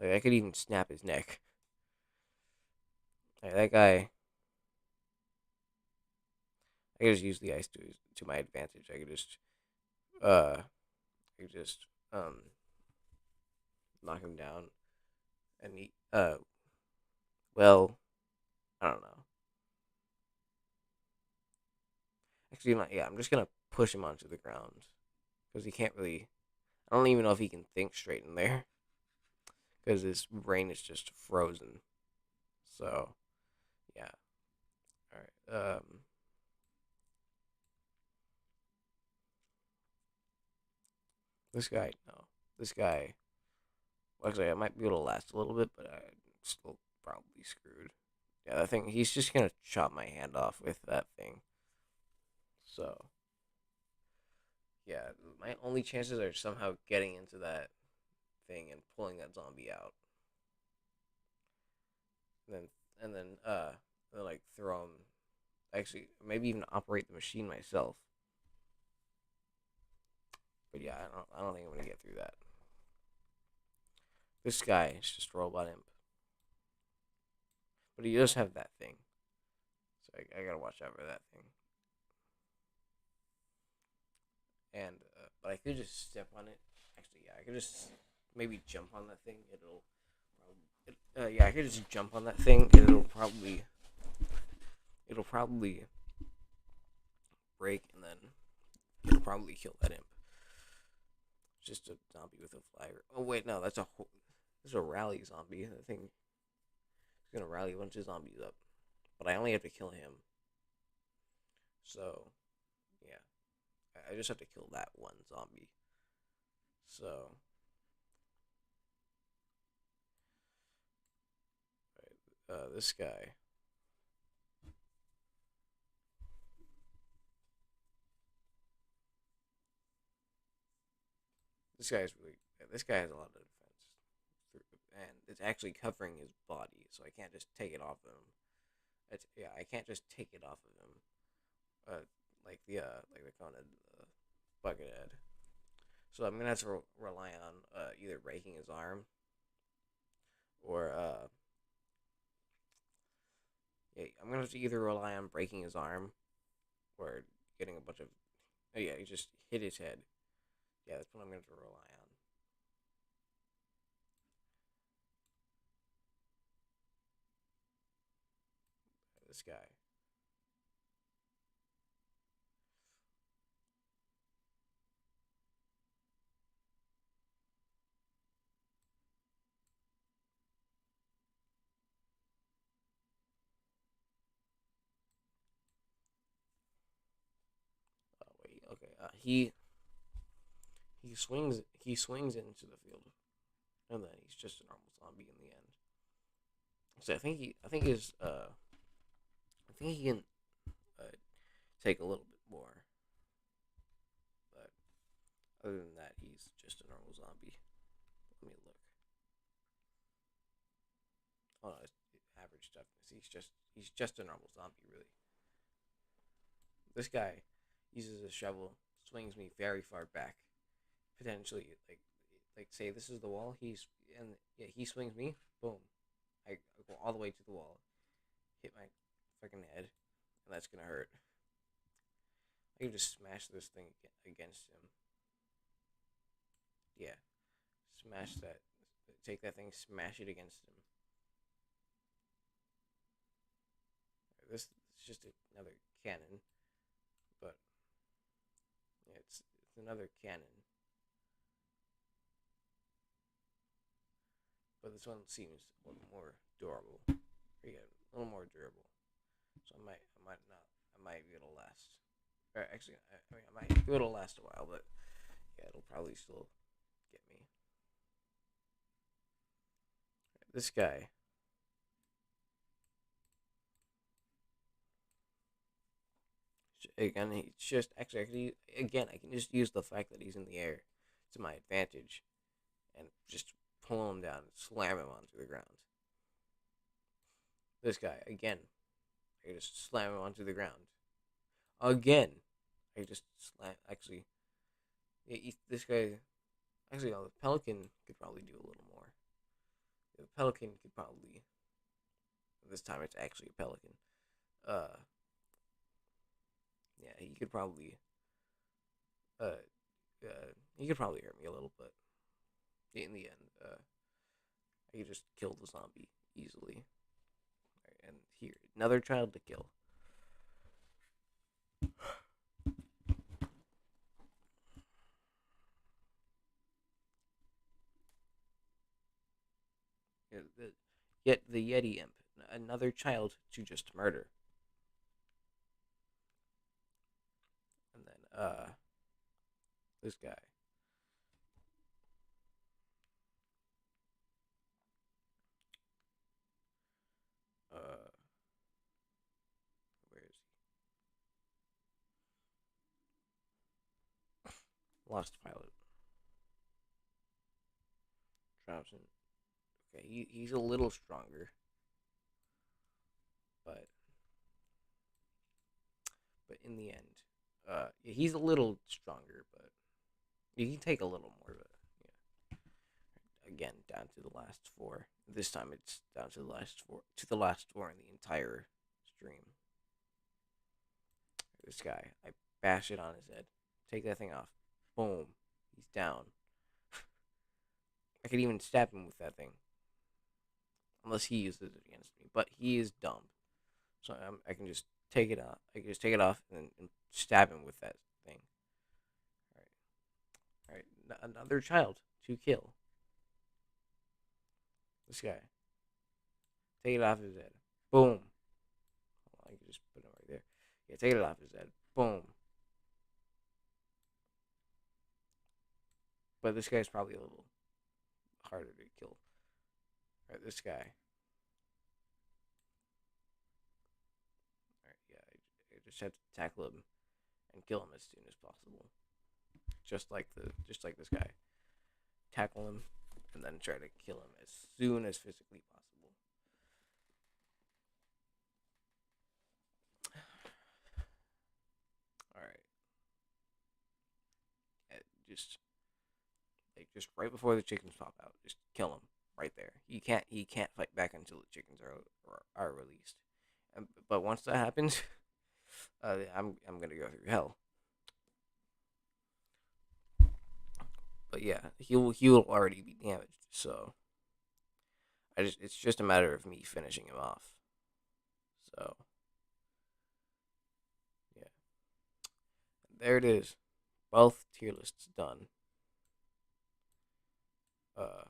Like I could even snap his neck. Like, that guy, I could just use the ice to my advantage. Uh, I could just knock him down, and well, I don't know. Actually, not, yeah, I'm just gonna push him onto the ground because he can't really. I don't even know if he can think straight in there because his brain is just frozen. So yeah, all right. This guy, no, this guy. Well, actually, I might be able to last a little bit, but I'm still probably screwed. Yeah, that thing. He's just gonna chop my hand off with that thing. So yeah, my only chances are somehow getting into that thing and pulling that zombie out. And then like throw him. Actually, maybe even operate the machine myself. But yeah, I don't think I'm gonna get through that. This guy is just robot imp, but he does have that thing, so I gotta watch out for that thing. And but I could just step on it. Actually, yeah, I could just maybe jump on that thing. Yeah, I could just jump on that thing, and it'll probably break, and then it'll probably kill that imp. Just a zombie with a flyer. Oh wait, no, that's a rally zombie. I think it's gonna rally a bunch of zombies up, but I only have to kill him. So yeah, I just have to kill that one zombie. So this guy, this guy has a lot of defense, and it's actually covering his body, so I can't just take it off of him. Yeah, I can't just take it off of him. Like the kind of bucket head. So I'm gonna have to rely on either breaking his arm or yeah, I'm gonna have to either rely on breaking his arm or getting a bunch of. Oh yeah, he just hit his head. Yeah, that's what I'm gonna have to rely on. This guy. Oh wait, okay. He swings into the field, and then he's just a normal zombie in the end. So I think he can uh, take a little bit more, but other than that, he's just a normal zombie. Let me look. Oh no, it's average toughness. He's just a normal zombie, really. This guy uses a shovel, swings me very far back, potentially like say this is the wall. And yeah, he swings me, boom. I go all the way to the wall, hit my fucking head, and that's gonna hurt. I can just smash this thing against him. Yeah, smash that. Take that thing, smash it against him. This is just another cannon, but yeah, it's another cannon. But this one seems a little more durable. Yeah, a little more durable. So I might be able to last. Or actually, I mean, I might be able to last a while, but yeah, it'll probably still get me. This guy, again, he's just actually, I can just use the fact that he's in the air to my advantage, and just pull him down and slam him onto the ground. This guy, again, I just slam him onto the ground. Again, I just slam. Actually, this guy. Actually, the pelican could probably do a little more. The pelican could probably. This time it's actually a pelican. Uh, yeah, he could probably. Uh, he could probably hurt me a little, but in the end, I could just kill the zombie easily. Right, and here, another child to kill. Yet the Yeti imp, another child to just murder. And then, this guy. Uh, where is he? Lost pilot. Trousen. Okay, he's a little stronger, but in the end, yeah, he's a little stronger, but he can take a little more. But yeah, again, down to the last four. This time it's down to the last four in the entire stream. This guy, I bash it on his head, take that thing off, boom, he's down. I could even stab him with that thing, unless he uses it against me. But he is dumb, so I can just take it off. I can just take it off and stab him with that thing. All right, another child to kill. This guy, take it off his head. Boom. I can just put him right there. Yeah, take it off his head. Boom. But this guy's probably a little harder to kill. All right, this guy. All right, yeah, I just have to tackle him and kill him as soon as possible. Just like this guy. Tackle him and then try to kill him as soon as physically possible. All right. Just right before the chickens pop out, just kill him right there. He can't fight back until the chickens are released. But once that happens, I'm gonna go through hell. But yeah, he will already be damaged. So it's just a matter of me finishing him off. So yeah, there it is. Both tier lists done. Uh,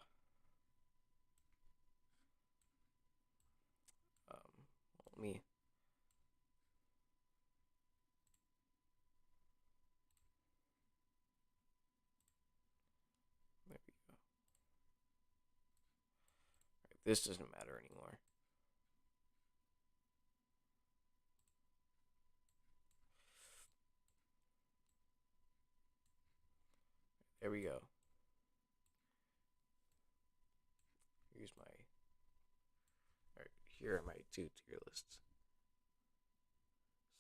let me. There we go. Right, this doesn't matter anymore. There we go. Here's my. Alright, here are my two tier lists.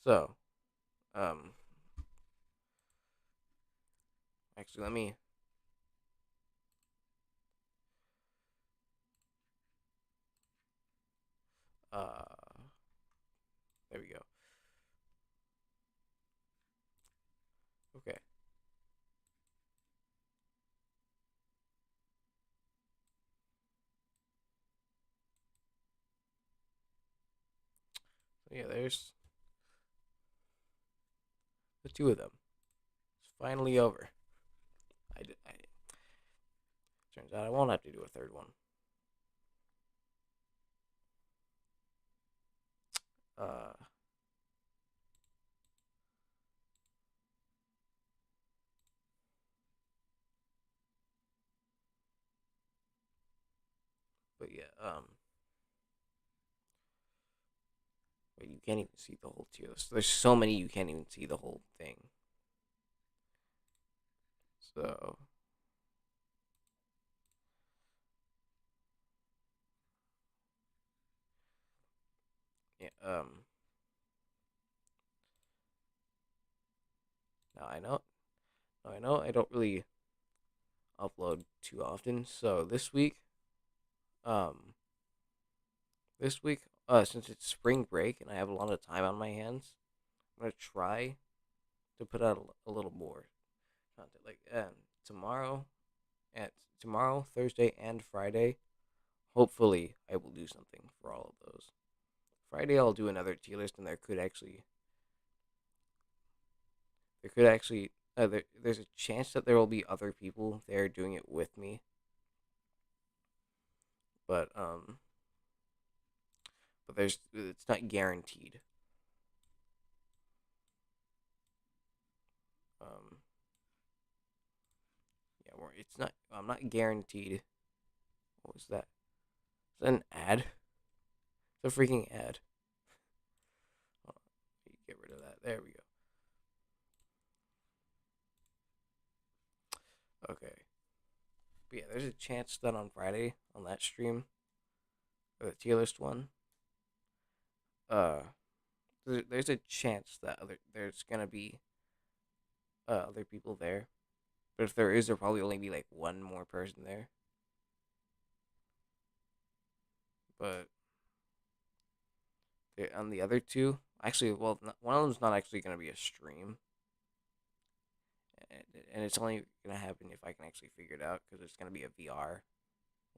So, um, actually, let me. Uh, there we go. Okay. So yeah, there's the two of them. It's finally over. Turns out I won't have to do a third one. Uh, but yeah, but you can't even see the whole tier list. There's so many you can't even see the whole thing. So now I know I don't really upload too often. So um, this week, since it's spring break and I have a lot of time on my hands, I'm gonna try to put out a little more content. Like tomorrow, at tomorrow, Thursday, and Friday. Hopefully, I will do something for all of those. Friday, I'll do another tier list, and there's a chance that there will be other people there doing it with me, but it's not guaranteed. Um, yeah, it's not. I'm not guaranteed. What was that? Is that an ad? It's a freaking ad. Oh, get rid of that. There we go. Okay. But yeah, there's a chance that on Friday on that stream, or the tier list one, uh, there's a chance that there's gonna be other people there. But if there is, there'll probably only be like one more person there. But on the other two, actually, well, one of them's not actually gonna be a stream, and it's only gonna happen if I can actually figure it out because it's gonna be a VR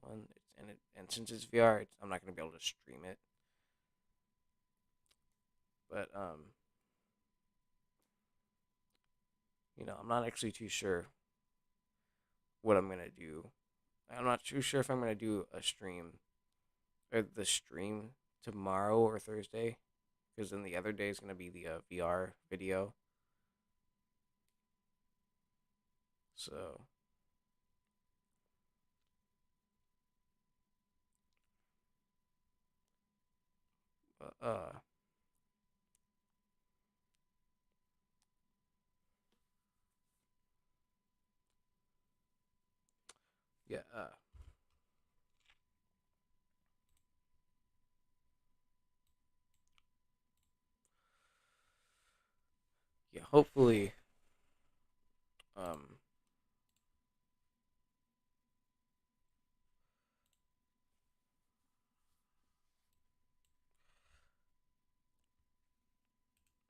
one. And since it's VR, I'm not gonna be able to stream it. But I'm not actually too sure what I'm gonna do. I'm not too sure if I'm gonna do a stream or the stream tomorrow or Thursday, because then the other day is gonna be the VR video. So uh, uh yeah yeah hopefully um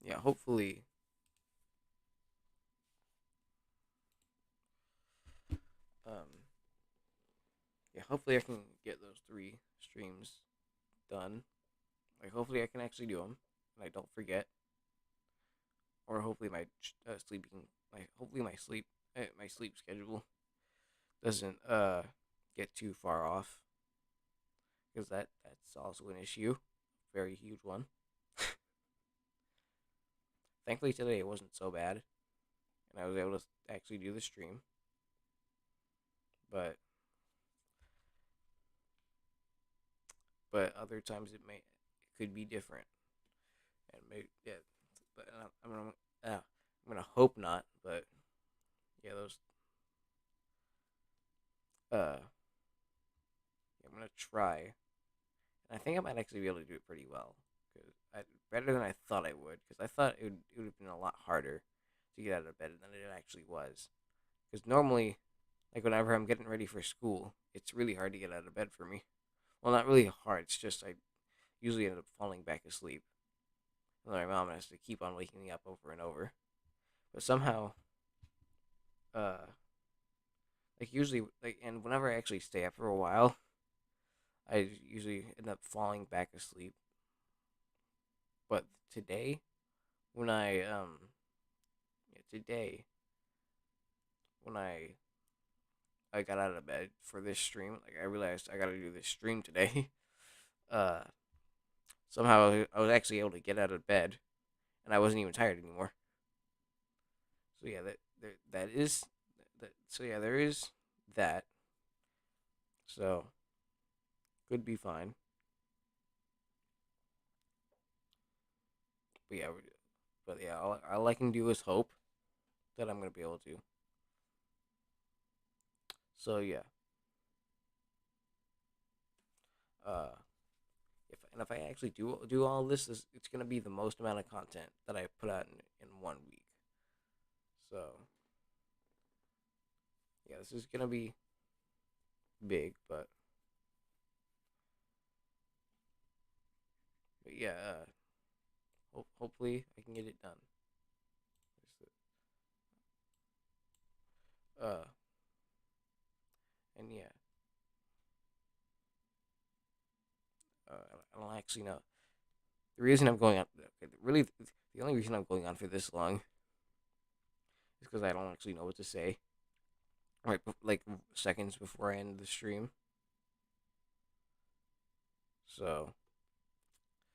yeah hopefully um hopefully I can get those 3 streams done. Like hopefully I can actually do them and I don't forget, or hopefully my sleeping my hopefully my sleep schedule doesn't get too far off, because that's also an issue, very huge one. Thankfully today it wasn't so bad, and I was able to actually do the stream. But other times it could be different, and maybe yeah. But I'm gonna hope not. But yeah, those yeah, I'm gonna try, and I think I might actually be able to do it pretty well, because better than I thought I would. Because I thought it would have been a lot harder to get out of bed than it actually was. Because normally, like whenever I'm getting ready for school, it's really hard to get out of bed for me. Well, not really hard. It's just I usually end up falling back asleep. And my mom has to keep on waking me up over and over. But somehow, uh, like usually, like, and whenever I actually stay up for a while, I usually end up falling back asleep. But today, when I yeah, today when I got out of bed for this stream, like I realized I got to do this stream today. uh, Somehow I was actually able to get out of bed, and I wasn't even tired anymore. So yeah, that is that. So yeah, there is that. So could be fine. But yeah, all I can do is hope that I'm gonna be able to. So yeah, uh, and if I actually do all this, it's gonna be the most amount of content that I put out in 1 week. So yeah, this is gonna be big, but yeah, hopefully I can get it done. Uh, and yeah, I don't actually know the reason I'm going on. Really, the only reason I'm going on for this long is because I don't actually know what to say. Right, like seconds before I end the stream. So